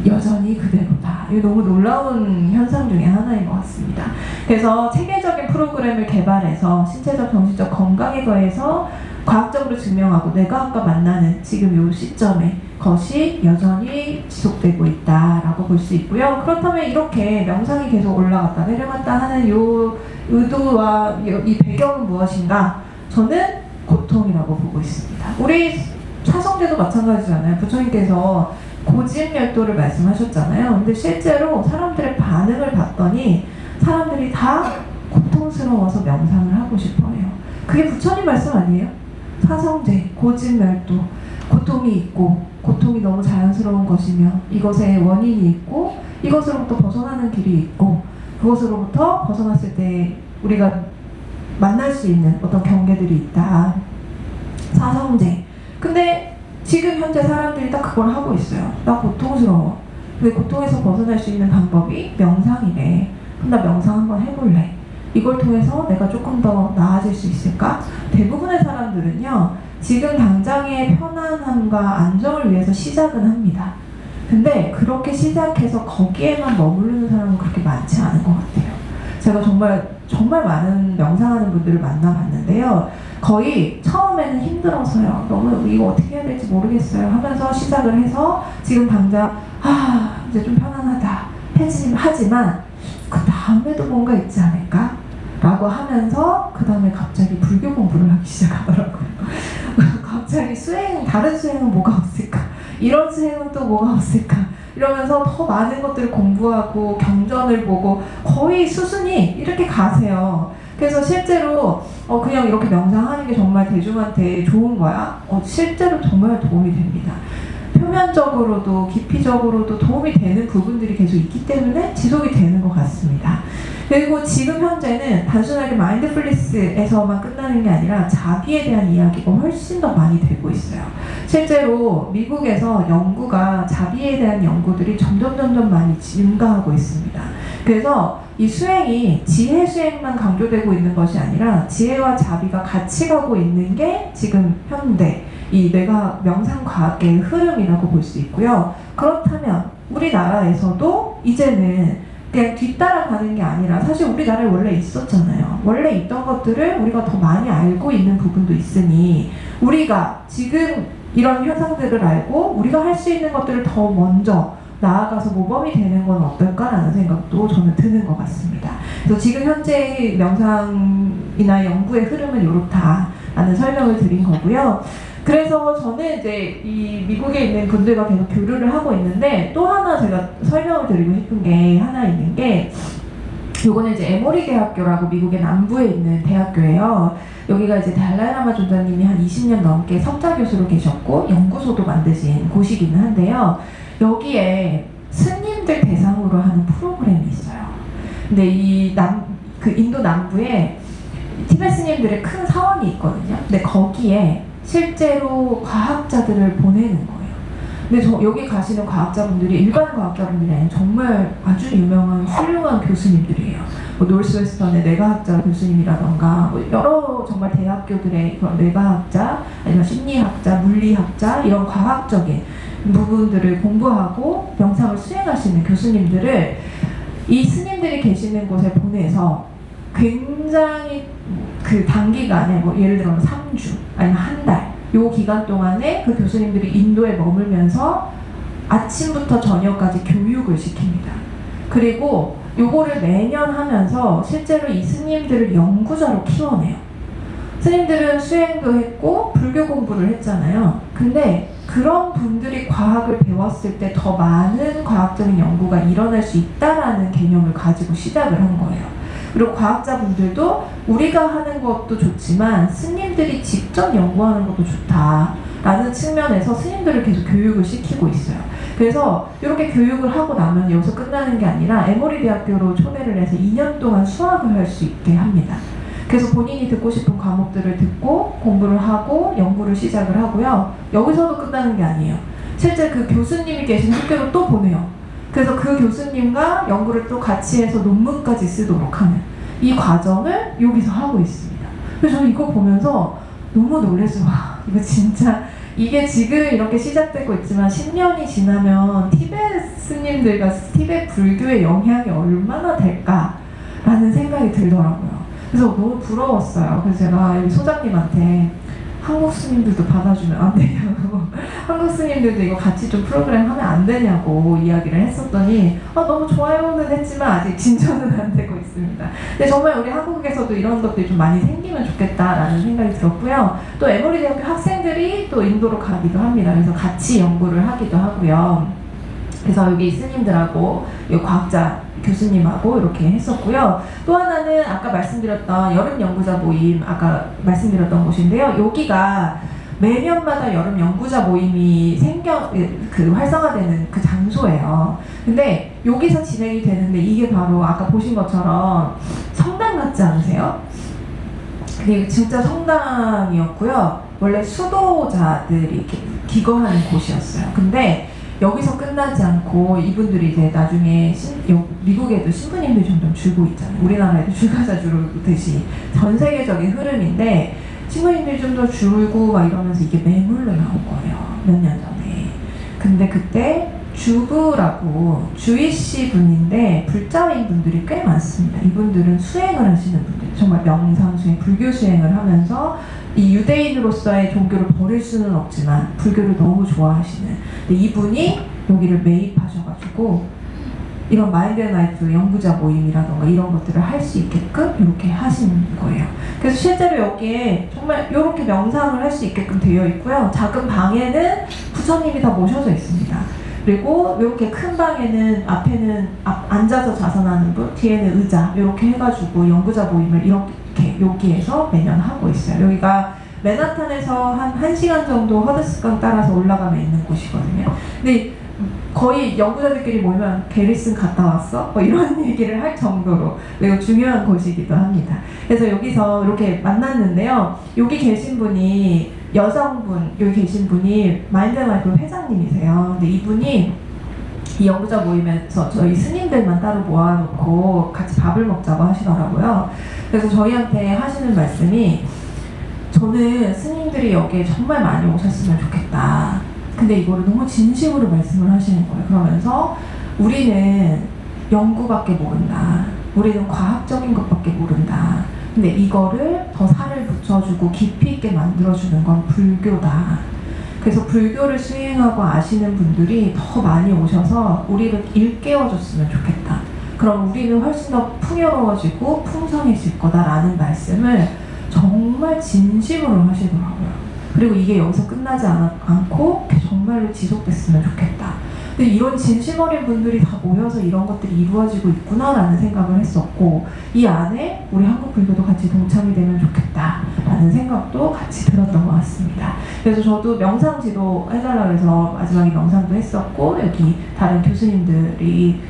여전히 그대로다. 이게 너무 놀라운 현상 중에 하나인 것 같습니다. 그래서 체계적인 프로그램을 개발해서 신체적, 정신적 건강에 더해서 과학적으로 증명하고 뇌과학과 만나는 지금 이 시점에 것이 여전히 지속되고 있다라고 볼 수 있고요. 그렇다면 이렇게 명상이 계속 올라갔다 내려갔다 하는 이 의도와 이 배경은 무엇인가? 저는 고통이라고 보고 있습니다. 우리 사성제도 마찬가지잖아요. 부처님께서 고집멸도를 말씀하셨잖아요. 근데 실제로 사람들의 반응을 봤더니 사람들이 다 고통스러워서 명상을 하고 싶어해요. 그게 부처님 말씀 아니에요? 사성제, 고집멸도, 고통이 있고 고통이 너무 자연스러운 것이며 이것에 원인이 있고 이것으로부터 벗어나는 길이 있고 그것으로부터 벗어났을 때 우리가 만날 수 있는 어떤 경계들이 있다. 사성제. 근데 지금 현재 사람들이 딱 그걸 하고 있어요. 나 고통스러워. 근데 고통에서 벗어날 수 있는 방법이 명상이래. 그럼 나 명상 한번 해볼래. 이걸 통해서 내가 조금 더 나아질 수 있을까? 대부분의 사람들은요, 지금 당장의 편안함과 안정을 위해서 시작은 합니다. 근데 그렇게 시작해서 거기에만 머무르는 사람은 그렇게 많지 않은 것 같아요. 제가 정말 많은 명상하는 분들을 만나봤는데요. 거의 처음에는 힘들어서요. 너무 이거 어떻게 해야 될지 모르겠어요 하면서 시작을 해서 지금 당장 이제 좀 편안하다 하지만 그 다음에도 뭔가 있지 않을까? 라고 하면서 그 다음에 갑자기 불교 공부를 하기 시작하더라고요. 갑자기 다른 수행은 뭐가 없을까? 이런 수행은 또 뭐가 없을까? 이러면서 더 많은 것들을 공부하고 경전을 보고 거의 수순이 이렇게 가세요. 그래서 실제로 그냥 이렇게 명상하는 게 정말 대중한테 좋은 거야? 실제로 정말 도움이 됩니다. 표면적으로도 깊이적으로도 도움이 되는 부분들이 계속 있기 때문에 지속이 되는 것 같습니다. 그리고 지금 현재는 단순하게 마인드풀니스에서만 끝나는 게 아니라 자비에 대한 이야기가 훨씬 더 많이 되고 있어요. 실제로 미국에서 자비에 대한 연구들이 점점 많이 증가하고 있습니다. 그래서 이 수행이 지혜 수행만 강조되고 있는 것이 아니라 지혜와 자비가 같이 가고 있는 게 지금 현대 이 뇌가 명상과학의 흐름이라고 볼 수 있고요. 그렇다면 우리나라에서도 이제는 그냥 뒤따라가는 게 아니라 사실 우리나라에 원래 있었잖아요. 원래 있던 것들을 우리가 더 많이 알고 있는 부분도 있으니 우리가 지금 이런 현상들을 알고 우리가 할 수 있는 것들을 더 먼저 나아가서 모범이 되는 건 어떨까라는 생각도 저는 드는 것 같습니다. 그래서 지금 현재의 명상이나 연구의 흐름은 이렇다라는 설명을 드린 거고요. 그래서 저는 이제 이 미국에 있는 분들과 계속 교류를 하고 있는데 또 하나 제가 설명을 드리고 싶은 게 하나 있는 게 요거는 이제 에모리 대학교라고 미국의 남부에 있는 대학교예요. 여기가 이제 달라이라마 존자님이 한 20년 넘게 석좌 교수로 계셨고 연구소도 만드신 곳이기는 한데요. 여기에 스님들 대상으로 하는 프로그램이 있어요. 근데 그 인도 남부에 티베트 스님들의 큰 사원이 있거든요. 근데 거기에 실제로 과학자들을 보내는 거예요. 근데 여기 가시는 과학자분들이 일반 과학자분들이 아니라 정말 아주 유명한 훌륭한 교수님들이에요. 노스웨스턴의 뇌과학자 교수님이라던가 여러 정말 대학교들의 그런 뇌과학자 아니면 심리학자, 물리학자 이런 과학적인 부분들을 공부하고 명상을 수행하시는 교수님들을 이 스님들이 계시는 곳에 보내서 굉장히 그 단기간에 예를 들어 3주 아니면 한 달 요 기간 동안에 그 교수님들이 인도에 머물면서 아침부터 저녁까지 교육을 시킵니다. 그리고 요거를 매년 하면서 실제로 이 스님들을 연구자로 키워내요. 스님들은 수행도 했고 불교 공부를 했잖아요. 근데 그런 분들이 과학을 배웠을 때 더 많은 과학적인 연구가 일어날 수 있다라는 개념을 가지고 시작을 한 거예요. 그리고 과학자분들도 우리가 하는 것도 좋지만 스님들이 직접 연구하는 것도 좋다라는 측면에서 스님들을 계속 교육을 시키고 있어요. 그래서 이렇게 교육을 하고 나면 여기서 끝나는 게 아니라 에모리 대학교로 초대를 해서 2년 동안 수학을 할 수 있게 합니다. 그래서 본인이 듣고 싶은 과목들을 듣고 공부를 하고 연구를 시작을 하고요. 여기서도 끝나는 게 아니에요. 실제 그 교수님이 계신 학교로 또 보내요. 그래서 그 교수님과 연구를 또 같이 해서 논문까지 쓰도록 하는 이 과정을 여기서 하고 있습니다. 그래서 저는 이거 보면서 너무 놀라서 와, 이거 진짜 이게 지금 이렇게 시작되고 있지만 10년이 지나면 티베트 스님들과 티베트 불교의 영향이 얼마나 될까라는 생각이 들더라고요. 그래서 너무 부러웠어요. 그래서 제가 여기 소장님한테 한국 스님들도 받아주면 안 되냐고 한국 스님들도 이거 같이 좀 프로그램 하면 안 되냐고 이야기를 했었더니 너무 좋아요는 했지만 아직 진전은 안 되고 있습니다. 근데 정말 우리 한국에서도 이런 것들이 좀 많이 생기면 좋겠다라는 생각이 들었고요. 또 에모리 대학교 학생들이 또 인도로 가기도 합니다. 그래서 같이 연구를 하기도 하고요. 그래서 여기 스님들하고 과학자 교수님하고 이렇게 했었고요. 또 하나는 아까 말씀드렸던 여름 연구자 모임, 아까 말씀드렸던 곳인데요. 여기가 매년마다 여름 연구자 모임이 활성화되는 그 장소예요. 근데 여기서 진행이 되는데 이게 바로 아까 보신 것처럼 성당 같지 않으세요? 근데 진짜 성당이었고요. 원래 수도자들이 이렇게 기거하는 곳이었어요. 근데 여기서 끝나지 않고 이분들이 이제 나중에 미국에도 신부님들이 점점 줄고 있잖아요. 우리나라에도 출가자 줄듯이 전 세계적인 흐름인데 신부님들이 좀 더 줄고 막 이러면서 이게 매물로 나온 거예요. 몇 년 전에. 근데 그때 주부라고 주이시 분인데 불자인 분들이 꽤 많습니다. 이분들은 수행을 하시는 분들, 정말 명상 수행, 불교 수행을 하면서 이 유대인으로서의 종교를 버릴 수는 없지만 불교를 너무 좋아하시는. 근데 이분이 여기를 매입하셔가지고 이런 마인드 앤 라이프 연구자 모임이라던가 이런 것들을 할 수 있게끔 이렇게 하시는 거예요. 그래서 실제로 여기에 정말 이렇게 명상을 할 수 있게끔 되어 있고요. 작은 방에는 부처님이 다 모셔져 있습니다. 그리고 이렇게 큰 방에는 앞에는 앉아서 자선하는 분, 뒤에는 의자 이렇게 해가지고 연구자 모임을 이렇게 여기에서 매년 하고 있어요. 여기가 맨하탄에서 한 1시간 정도 허드스강 따라서 올라가면 있는 곳이거든요. 근데 거의 연구자들끼리 모이면 게리슨 갔다 왔어? 뭐 이런 얘기를 할 정도로 매우 중요한 곳이기도 합니다. 그래서 여기서 이렇게 만났는데요. 여기 계신 분이 여성분, 여기 계신 분이 마인드 앤 라이프 회장님이세요. 근데 이분이 이 연구자 모임에서 저희 스님들만 따로 모아놓고 같이 밥을 먹자고 하시더라고요. 그래서 저희한테 하시는 말씀이 저는 스님들이 여기에 정말 많이 오셨으면 좋겠다. 근데 이거를 너무 진심으로 말씀을 하시는 거예요. 그러면서 우리는 연구밖에 모른다. 우리는 과학적인 것밖에 모른다. 근데 이거를 더 살을 붙여주고 깊이 있게 만들어주는 건 불교다. 그래서 불교를 수행하고 아시는 분들이 더 많이 오셔서 우리를 일깨워줬으면 좋겠다. 그럼 우리는 훨씬 더 풍요로워지고 풍성해질 거다라는 말씀을 정말 진심으로 하시더라고요. 그리고 이게 여기서 끝나지 않고 정말로 지속됐으면 좋겠다. 근데 이런 진심 어린 분들이 다 모여서 이런 것들이 이루어지고 있구나라는 생각을 했었고, 이 안에 우리 한국 불교도 같이 동참이 되면 좋겠다라는 생각도 같이 들었던 것 같습니다. 그래서 저도 명상 지도 해달라고 해서 마지막에 명상도 했었고, 여기 다른 교수님들이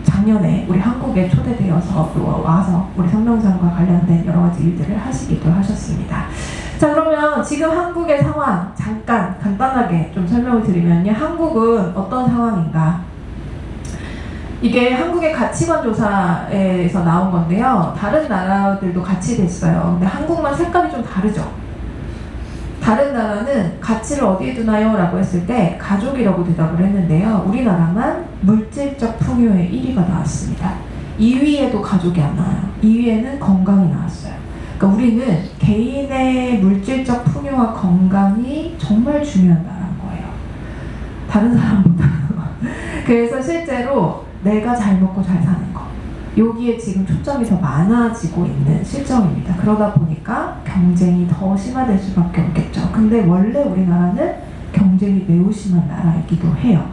작년에 우리 한국에 초대되어서 와서 우리 성명상과 관련된 여러 가지 일들을 하시기도 하셨습니다. 자, 그러면 지금 한국의 상황 잠깐 간단하게 좀 설명을 드리면요. 한국은 어떤 상황인가? 이게 한국의 가치관 조사에서 나온 건데요. 다른 나라들도 같이 됐어요. 근데 한국만 색깔이 좀 다르죠. 다른 나라는 가치를 어디에 두나요? 라고 했을 때 가족이라고 대답을 했는데요. 우리나라만 물질적 풍요의 1위가 나왔습니다. 2위에도 가족이 안 나와요. 2위에는 건강이 나왔어요. 그러니까 우리는 개인의 물질적 풍요와 건강이 정말 중요한 나라인 거예요. 다른 사람보다. 그래서 실제로 내가 잘 먹고 잘 사는 거, 여기에 지금 초점이 더 많아지고 있는 실정입니다. 그러다 보니까 경쟁이 더 심화될 수밖에 없겠죠. 근데 원래 우리나라는 경쟁이 매우 심한 나라이기도 해요.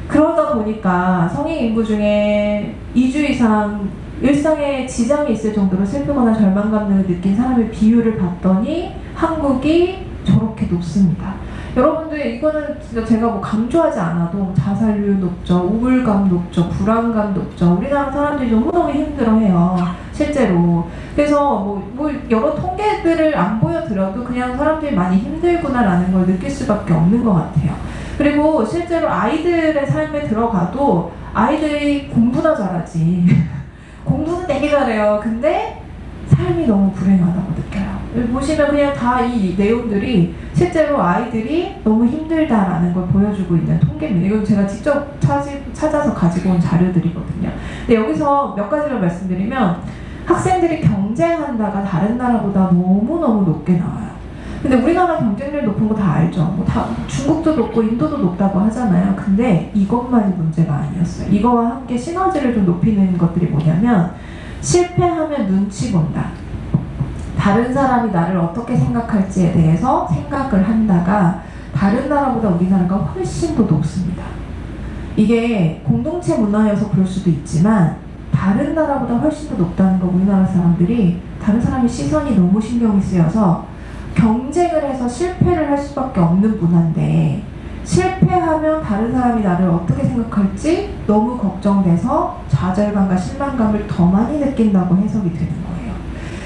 그러다 보니까 성인 인구 중에 2주 이상 일상에 지장이 있을 정도로 슬프거나 절망감을 느낀 사람의 비율을 봤더니 한국이 저렇게 높습니다. 여러분들 이거는 진짜 제가 뭐 강조하지 않아도 자살률 높죠, 우울감 높죠, 불안감 높죠. 우리나라 사람들이 너무너무 힘들어해요, 실제로. 그래서 뭐 여러 통계들을 안 보여드려도 그냥 사람들이 많이 힘들구나라는 걸 느낄 수밖에 없는 것 같아요. 그리고 실제로 아이들의 삶에 들어가도 아이들이 공부나 잘하지 공부는 되게 잘해요. 근데 삶이 너무 불행하다고 느껴요. 보시면 그냥 다 이 내용들이 실제로 아이들이 너무 힘들다라는 걸 보여주고 있는 통계입니다. 이건 제가 직접 찾아서 가지고 온 자료들이거든요. 근데 여기서 몇 가지를 말씀드리면 학생들이 경쟁한다가 다른 나라보다 너무너무 높게 나와요. 근데 우리나라 경쟁률 높은 거 다 알죠. 뭐 다 중국도 높고 인도도 높다고 하잖아요. 근데 이것만이 문제가 아니었어요. 이거와 함께 시너지를 좀 높이는 것들이 뭐냐면 실패하면 눈치 본다. 다른 사람이 나를 어떻게 생각할지에 대해서 생각을 한다가 다른 나라보다 우리나라가 훨씬 더 높습니다. 이게 공동체 문화여서 그럴 수도 있지만 다른 나라보다 훨씬 더 높다는 거, 우리나라 사람들이 다른 사람의 시선이 너무 신경이 쓰여서 경쟁을 해서 실패를 할 수밖에 없는 문화인데, 실패하면 다른 사람이 나를 어떻게 생각할지 너무 걱정돼서 좌절감과 실망감을 더 많이 느낀다고 해석이 되는 거예요.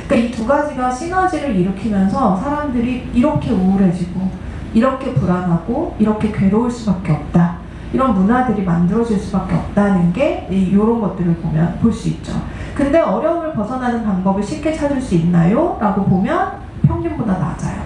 그러니까 이 두 가지가 시너지를 일으키면서 사람들이 이렇게 우울해지고 이렇게 불안하고 이렇게 괴로울 수밖에 없다. 이런 문화들이 만들어질 수밖에 없다는 게 이런 것들을 보면 볼 수 있죠. 근데 어려움을 벗어나는 방법을 쉽게 찾을 수 있나요? 라고 보면 평균보다 낮아요.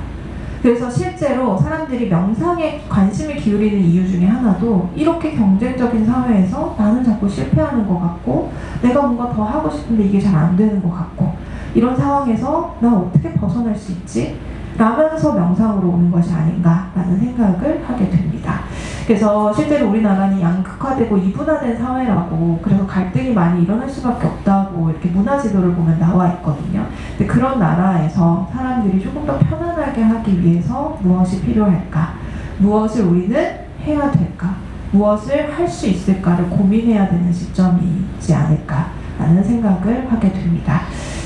그래서 실제로 사람들이 명상에 관심을 기울이는 이유 중에 하나도 이렇게 경쟁적인 사회에서 나는 자꾸 실패하는 것 같고 내가 뭔가 더 하고 싶은데 이게 잘 안 되는 것 같고 이런 상황에서 나 어떻게 벗어날 수 있지? 라면서 명상으로 오는 것이 아닌가라는 생각을 하게 됩니다. 그래서 실제로 우리나라는 양극화되고 이분화된 사회라고, 그래서 갈등이 많이 일어날 수밖에 없다고 이렇게 문화 지도를 보면 나와 있거든요. 근데 그런 나라에서 사람들이 조금 더 편안하게 하기 위해서 무엇이 필요할까? 무엇을 우리는 해야 될까? 무엇을 할 수 있을까를 고민해야 되는 시점이 있지 않을까라는 생각을 하게 됩니다.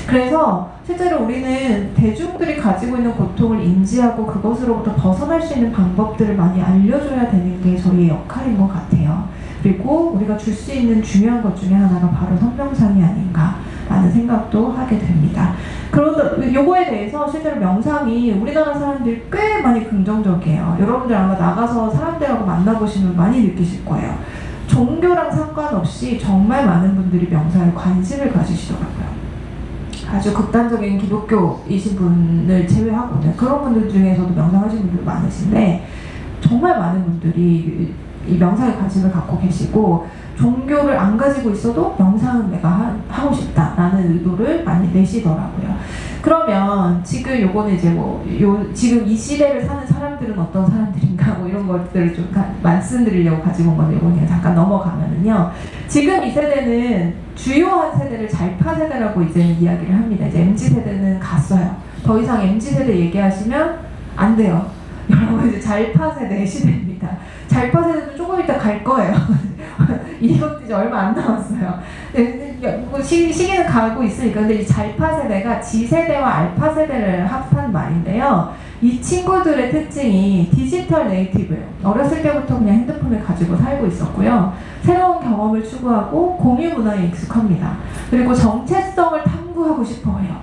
그래서 실제로 우리는 대중들이 가지고 있는 고통을 인지하고 그것으로부터 벗어날 수 있는 방법들을 많이 알려줘야 되는 게 저희의 역할인 것 같아요. 그리고 우리가 줄 수 있는 중요한 것 중에 하나가 바로 성명상이 아닌가라는 생각도 하게 됩니다. 그런데 요거에 대해서 실제로 명상이 우리나라 사람들이 꽤 많이 긍정적이에요. 여러분들 아마 나가서 사람들하고 만나보시면 많이 느끼실 거예요. 종교랑 상관없이 정말 많은 분들이 명상에 관심을 가지시더라고요. 아주 극단적인 기독교이신 분을 제외하고는 그런 분들 중에서도 명상하시는 분들 많으신데, 정말 많은 분들이 이 명상에 관심을 갖고 계시고, 종교를 안 가지고 있어도 명상은 내가 하고 싶다라는 의도를 많이 내시더라고요. 그러면 지금 요거는 이제 지금 이 시대를 사는 사람들은 어떤 사람들인가 이런 것들을 좀 말씀드리려고 가지고 온 건데, 요거 그냥 잠깐 넘어가면은요. 지금 이 세대는 주요한 세대를 잘파 세대라고 이제는 이야기를 합니다. 이제 MZ세대는 갔어요. 더 이상 MZ세대 얘기하시면 안 돼요. 여러분, 이제 잘파 세대의 시대입니다. 잘파 세대도 조금 이따 갈 거예요. 이것도 이제 얼마 안 남았어요. 시기는 가고 있으니까. 근데 이 잘파 세대가 G세대와 알파 세대를 합한 말인데요. 이 친구들의 특징이 디지털 네이티브예요. 어렸을 때부터 그냥 핸드폰을 가지고 살고 있었고요. 새로운 경험을 추구하고 공유 문화에 익숙합니다. 그리고 정체성을 탐구하고 싶어해요.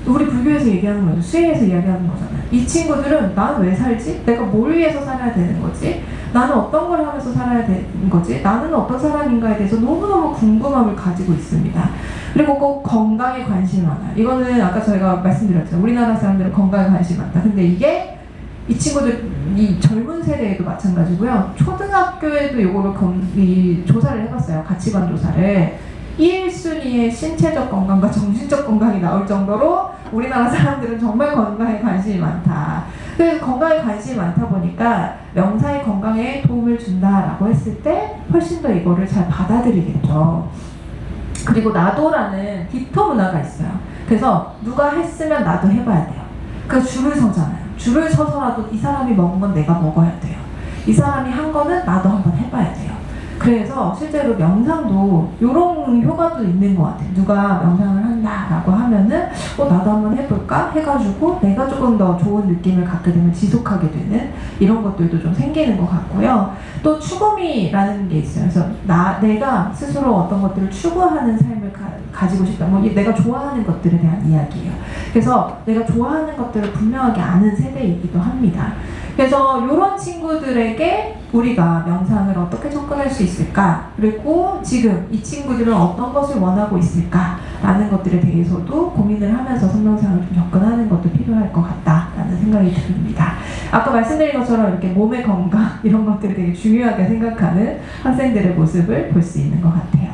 우리 불교에서 얘기하는 거죠. 수행에서 이야기하는 거잖아요. 이 친구들은 난 왜 살지? 내가 뭘 위해서 살아야 되는 거지? 나는 어떤 걸 하면서 살아야 되는 거지? 나는 어떤 사람인가에 대해서 너무너무 궁금함을 가지고 있습니다. 그리고 꼭 건강에 관심이 많아요. 이거는 아까 저희가 말씀드렸죠. 우리나라 사람들은 건강에 관심이 많다. 근데 이게 이 친구들, 이 젊은 세대에도 마찬가지고요. 초등학교에도 이거를 조사를 해봤어요. 가치관 조사를. 1순위의 신체적 건강과 정신적 건강이 나올 정도로 우리나라 사람들은 정말 건강에 관심이 많다. 그래서 건강에 관심이 많다 보니까 명상이 건강에 도움을 준다라고 했을 때 훨씬 더 이거를 잘 받아들이겠죠. 그리고 나도라는 디토 문화가 있어요. 그래서 누가 했으면 나도 해봐야 돼요. 그래서 줄을 서잖아요. 줄을 서서라도 이 사람이 먹은 건 내가 먹어야 돼요. 이 사람이 한 거는 나도 한번 해봐야 돼요. 그래서 실제로 명상도 이런 효과도 있는 것 같아요. 누가 명상을 한다라고 하면은 나도 한번 해볼까 해가지고 내가 조금 더 좋은 느낌을 갖게 되면 지속하게 되는 이런 것들도 좀 생기는 것 같고요. 또 추구미라는 게 있어요. 그래서 내가 스스로 어떤 것들을 추구하는 삶을 가지고 싶다. 내가 좋아하는 것들에 대한 이야기예요. 그래서 내가 좋아하는 것들을 분명하게 아는 세대이기도 합니다. 그래서 이런 친구들에게 우리가 명상을 어떻게 접근할 수 있을까? 그리고 지금 이 친구들은 어떤 것을 원하고 있을까? 라는 것들에 대해서도 고민을 하면서 성명상을 좀 접근하는 것도 필요할 것 같다라는 생각이 듭니다. 아까 말씀드린 것처럼 이렇게 몸의 건강 이런 것들을 되게 중요하게 생각하는 학생들의 모습을 볼 수 있는 것 같아요.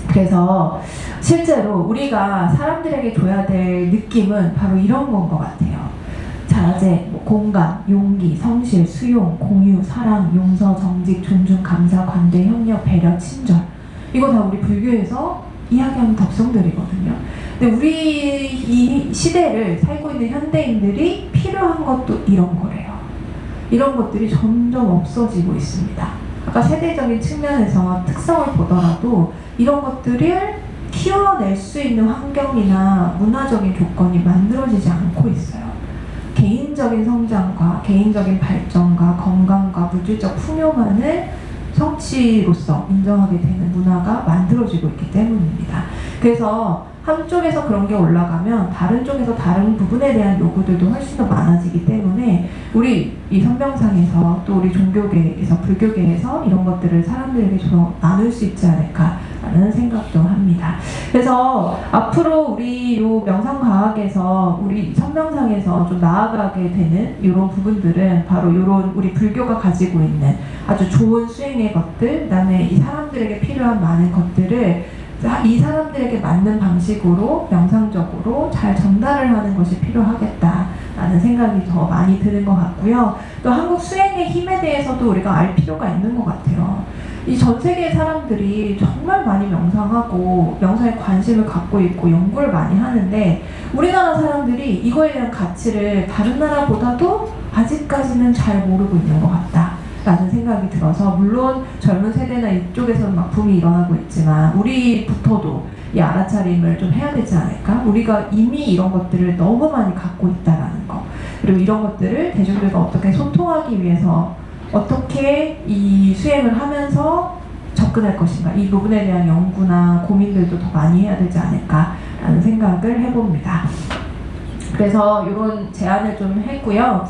그래서 실제로 우리가 사람들에게 줘야 될 느낌은 바로 이런 건 것 같아요. 자제, 공감, 용기, 성실, 수용, 공유, 사랑, 용서, 정직, 존중, 감사, 관대, 협력, 배려, 친절. 이거 다 우리 불교에서 이야기하는 덕성들이거든요. 근데 우리 이 시대를 살고 있는 현대인들이 필요한 것도 이런 거래요. 이런 것들이 점점 없어지고 있습니다. 아까 세대적인 측면에서 특성을 보더라도 이런 것들을 키워낼 수 있는 환경이나 문화적인 조건이 만들어지지 않고 있어요. 개인적인 성장과 개인적인 발전과 건강과 물질적 풍요만을 성취로서 인정하게 되는 문화가 만들어지고 있기 때문입니다. 그래서 한쪽에서 그런 게 올라가면 다른 쪽에서 다른 부분에 대한 요구들도 훨씬 더 많아지기 때문에 우리 이 성명상에서 또 우리 종교계에서 불교계에서 이런 것들을 사람들에게 좀 나눌 수 있지 않을까라는 생각도 합니다. 그래서 앞으로 우리 요 명상과학에서 우리 성명상에서 좀 나아가게 되는 이런 부분들은 바로 이런 우리 불교가 가지고 있는 아주 좋은 수행의 것들, 그다음에 이 사람들에게 필요한 많은 것들을 이 사람들에게 맞는 방식으로 명상적으로 잘 전달을 하는 것이 필요하겠다 라는 생각이 더 많이 드는 것 같고요. 또 한국 수행의 힘에 대해서도 우리가 알 필요가 있는 것 같아요. 이 전 세계 사람들이 정말 많이 명상하고 명상에 관심을 갖고 있고 연구를 많이 하는데 우리나라 사람들이 이거에 대한 가치를 다른 나라보다도 아직까지는 잘 모르고 있는 것 같다 라는 생각이 들어서, 물론 젊은 세대나 이쪽에서는 막 붐이 일어나고 있지만 우리부터도 이 알아차림을 좀 해야 되지 않을까? 우리가 이미 이런 것들을 너무 많이 갖고 있다라는 거, 그리고 이런 것들을 대중들과 어떻게 소통하기 위해서 어떻게 이 수행을 하면서 접근할 것인가, 이 부분에 대한 연구나 고민들도 더 많이 해야 되지 않을까라는 생각을 해봅니다. 그래서 이런 제안을 좀 했고요.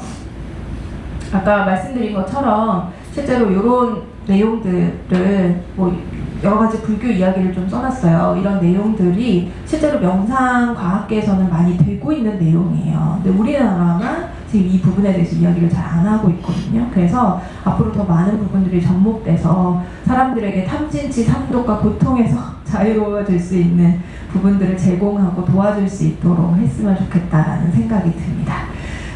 아까 말씀드린 것처럼 실제로 이런 내용들을 뭐 여러 가지 불교 이야기를 좀 써놨어요. 이런 내용들이 실제로 명상과학계에서는 많이 되고 있는 내용이에요. 근데 우리나라만 지금 이 부분에 대해서 이야기를 잘 안 하고 있거든요. 그래서 앞으로 더 많은 부분들이 접목돼서 사람들에게 탐진치, 삼독과 고통에서 자유로워질 수 있는 부분들을 제공하고 도와줄 수 있도록 했으면 좋겠다라는 생각이 듭니다.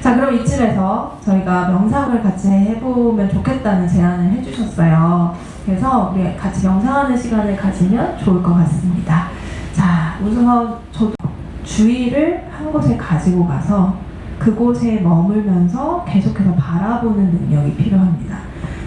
자, 그럼 이쯤에서 저희가 명상을 같이 해보면 좋겠다는 제안을 해주셨어요. 그래서 우리 같이 명상하는 시간을 가지면 좋을 것 같습니다. 자, 우선 저도 주의를 한 곳에 가지고 가서 그곳에 머물면서 계속해서 바라보는 능력이 필요합니다.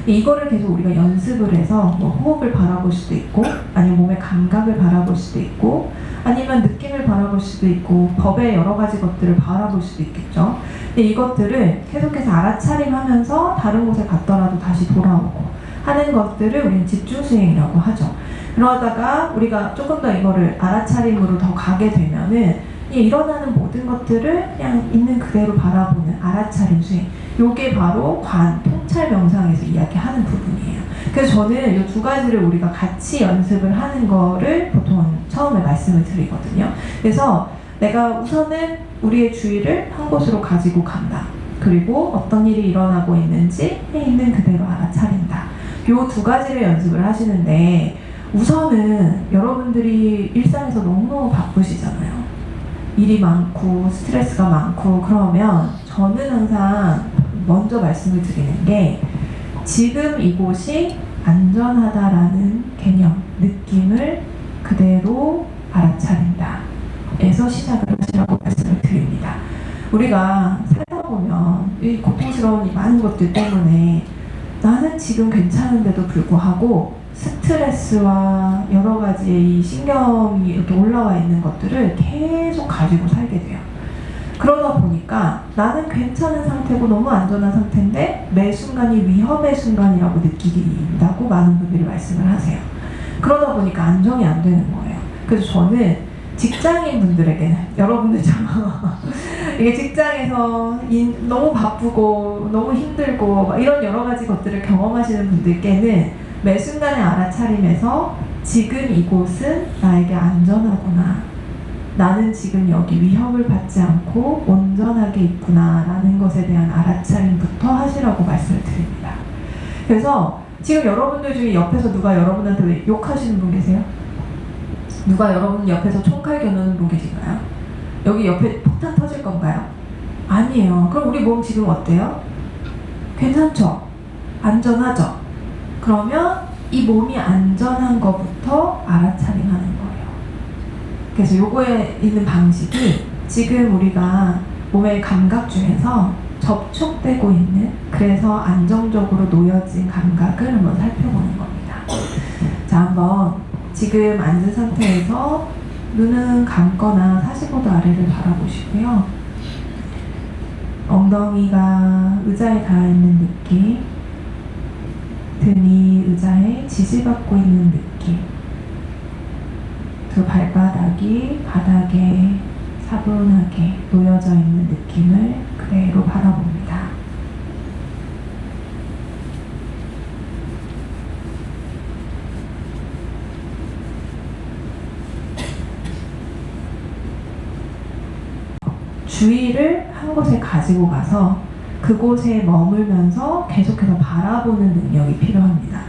이거를 계속 우리가 연습을 해서 뭐 호흡을 바라볼 수도 있고, 아니면 몸의 감각을 바라볼 수도 있고, 아니면 느낌을 바라볼 수도 있고, 법의 여러 가지 것들을 바라볼 수도 있겠죠. 근데 이것들을 계속해서 알아차림하면서 다른 곳에 갔더라도 다시 돌아오고 하는 것들을 우리는 집중수행이라고 하죠. 그러다가 우리가 조금 더 이거를 알아차림으로 더 가게 되면은 이 일어나는 모든 것들을 그냥 있는 그대로 바라보는 알아차림 수행, 요게 바로 관, 통찰 명상에서 이야기하는 부분이에요. 그래서 저는 이 두 가지를 우리가 같이 연습을 하는 거를 보통 처음에 말씀을 드리거든요. 그래서 내가 우선은 우리의 주의를 한 곳으로 가지고 간다. 그리고 어떤 일이 일어나고 있는지 있는 그대로 알아차린다. 요 두 가지를 연습을 하시는데, 우선은 여러분들이 일상에서 너무너무 바쁘시잖아요. 일이 많고 스트레스가 많고 그러면 저는 항상 먼저 말씀을 드리는 게, 지금 이곳이 안전하다라는 개념, 느낌을 그대로 알아차린다 에서 시작을 하시라고 말씀을 드립니다. 우리가 살다 보면 이 고통스러운 이 많은 것들 때문에 나는 지금 괜찮은데도 불구하고 스트레스와 여러 가지의 이 신경이 이렇게 올라와 있는 것들을 계속 가지고 살게 돼요. 그러다 보니까 나는 괜찮은 상태고 너무 안전한 상태인데 매 순간이 위험의 순간이라고 느끼긴다고 많은 분들이 말씀을 하세요. 그러다 보니까 안정이 안 되는 거예요. 그래서 저는 직장인 분들에게는, 여러분들처럼 이게 직장에서 너무 바쁘고 너무 힘들고 막 이런 여러 가지 것들을 경험하시는 분들께는 매 순간의 알아차림에서 지금 이곳은 나에게 안전하구나, 나는 지금 여기 위협을 받지 않고 온전하게 있구나 라는 것에 대한 알아차림부터 하시라고 말씀을 드립니다. 그래서 지금 여러분들 중에 옆에서 누가 여러분한테 욕하시는 분 계세요? 누가 여러분 옆에서 총칼 겨누는 분 계신가요? 여기 옆에 폭탄 터질 건가요? 아니에요. 그럼 우리 몸 지금 어때요? 괜찮죠? 안전하죠? 그러면 이 몸이 안전한 것부터 알아차림하는 거예요. 그래서 요거에 있는 방식이, 지금 우리가 몸의 감각 중에서 접촉되고 있는, 그래서 안정적으로 놓여진 감각을 한번 살펴보는 겁니다. 자, 한번 지금 앉은 상태에서 눈은 감거나 45도 아래를 바라보시고요. 엉덩이가 의자에 닿아있는 느낌, 등이 의자에 지지받고 있는 느낌, 두 발바닥이 바닥에 차분하게 놓여져 있는 느낌을 그대로 바라봅니다. 주의를 한 곳에 가지고 가서 그곳에 머물면서 계속해서 바라보는 능력이 필요합니다.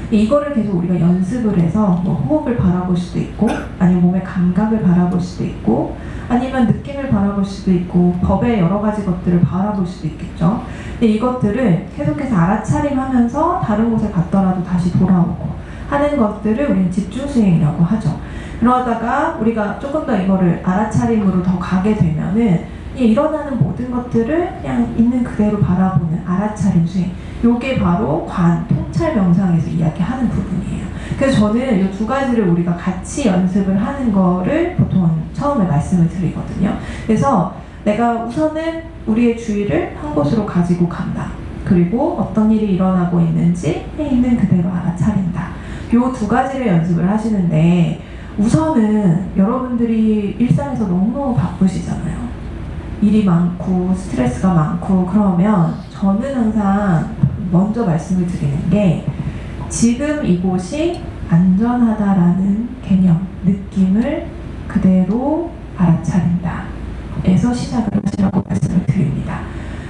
이거를 계속 우리가 연습을 해서 뭐 호흡을 바라볼 수도 있고, 아니면 몸의 감각을 바라볼 수도 있고, 아니면 느낌을 바라볼 수도 있고, 법의 여러 가지 것들을 바라볼 수도 있겠죠. 근데 이것들을 계속해서 알아차림하면서 다른 곳에 갔더라도 다시 돌아오고 하는 것들을 우리는 집중수행이라고 하죠. 그러다가 우리가 조금 더 이거를 알아차림으로 더 가게 되면은 일어나는 모든 것들을 그냥 있는 그대로 바라보는 알아차림 수행. 요게 바로 관, 통찰 명상에서 이야기하는 부분이에요. 그래서 저는 이 두 가지를 우리가 같이 연습을 하는 거를 보통 처음에 말씀을 드리거든요. 그래서 내가 우선은 우리의 주의를 한 곳으로 가지고 간다. 그리고 어떤 일이 일어나고 있는지 있는 그대로 알아차린다. 요 두 가지를 연습을 하시는데, 우선은 여러분들이 일상에서 너무너무 바쁘시잖아요. 일이 많고 스트레스가 많고 그러면 저는 항상 먼저 말씀을 드리는 게, 지금 이곳이 안전하다라는 개념, 느낌을 그대로 알아차린다 에서 시작을 하시라고 말씀을 드립니다.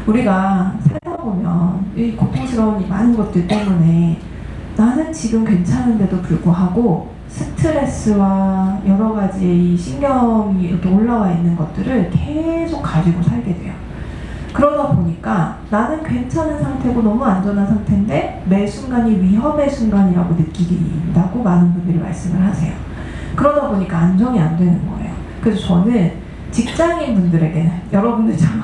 우리가 살다 보면 이 고통스러운 이 많은 것들 때문에 나는 지금 괜찮은데도 불구하고 스트레스와 여러 가지의 이 신경이 이렇게 올라와 있는 것들을 계속 가지고 살게 돼요. 그러다 보니까 나는 괜찮은 상태고 너무 안전한 상태인데 매 순간이 위험의 순간이라고 느끼긴다고 많은 분들이 말씀을 하세요. 그러다 보니까 안정이 안 되는 거예요. 그래서 저는 직장인 분들에게는, 여러분들처럼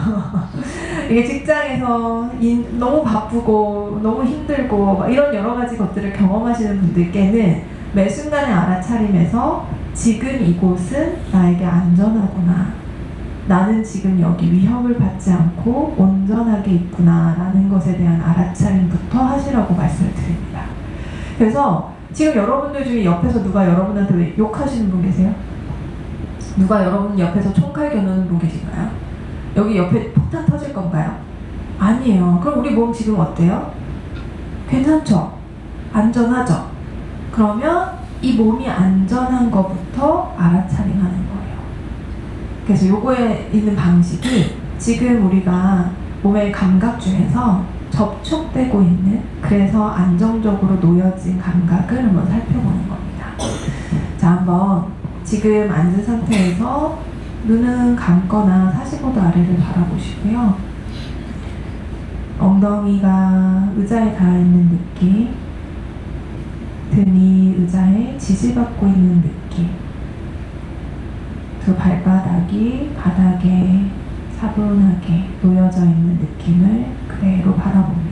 이게 직장에서 너무 바쁘고 너무 힘들고 막 이런 여러 가지 것들을 경험하시는 분들께는 매 순간의 알아차림에서 지금 이곳은 나에게 안전하구나, 나는 지금 여기 위협을 받지 않고 온전하게 있구나 라는 것에 대한 알아차림부터 하시라고 말씀을 드립니다. 그래서 지금 여러분들 중에 옆에서 누가 여러분한테 왜 욕하시는 분 계세요? 누가 여러분 옆에서 총칼 겨누는 분 계신가요? 여기 옆에 폭탄 터질 건가요? 아니에요. 그럼 우리 몸 지금 어때요? 괜찮죠? 안전하죠? 그러면 이 몸이 안전한 것부터 알아차림하는 거예요. 그래서 요거에 있는 방식이, 지금 우리가 몸의 감각 중에서 접촉되고 있는, 그래서 안정적으로 놓여진 감각을 한번 살펴보는 겁니다. 자, 한번 지금 앉은 상태에서 눈은 감거나 45도 아래를 바라보시고요. 엉덩이가 의자에 닿아있는 느낌, 등이 의자에 지지받고 있는 느낌, 두 발바닥이 바닥에 차분하게 놓여져 있는 느낌을 그대로 바라봅니다.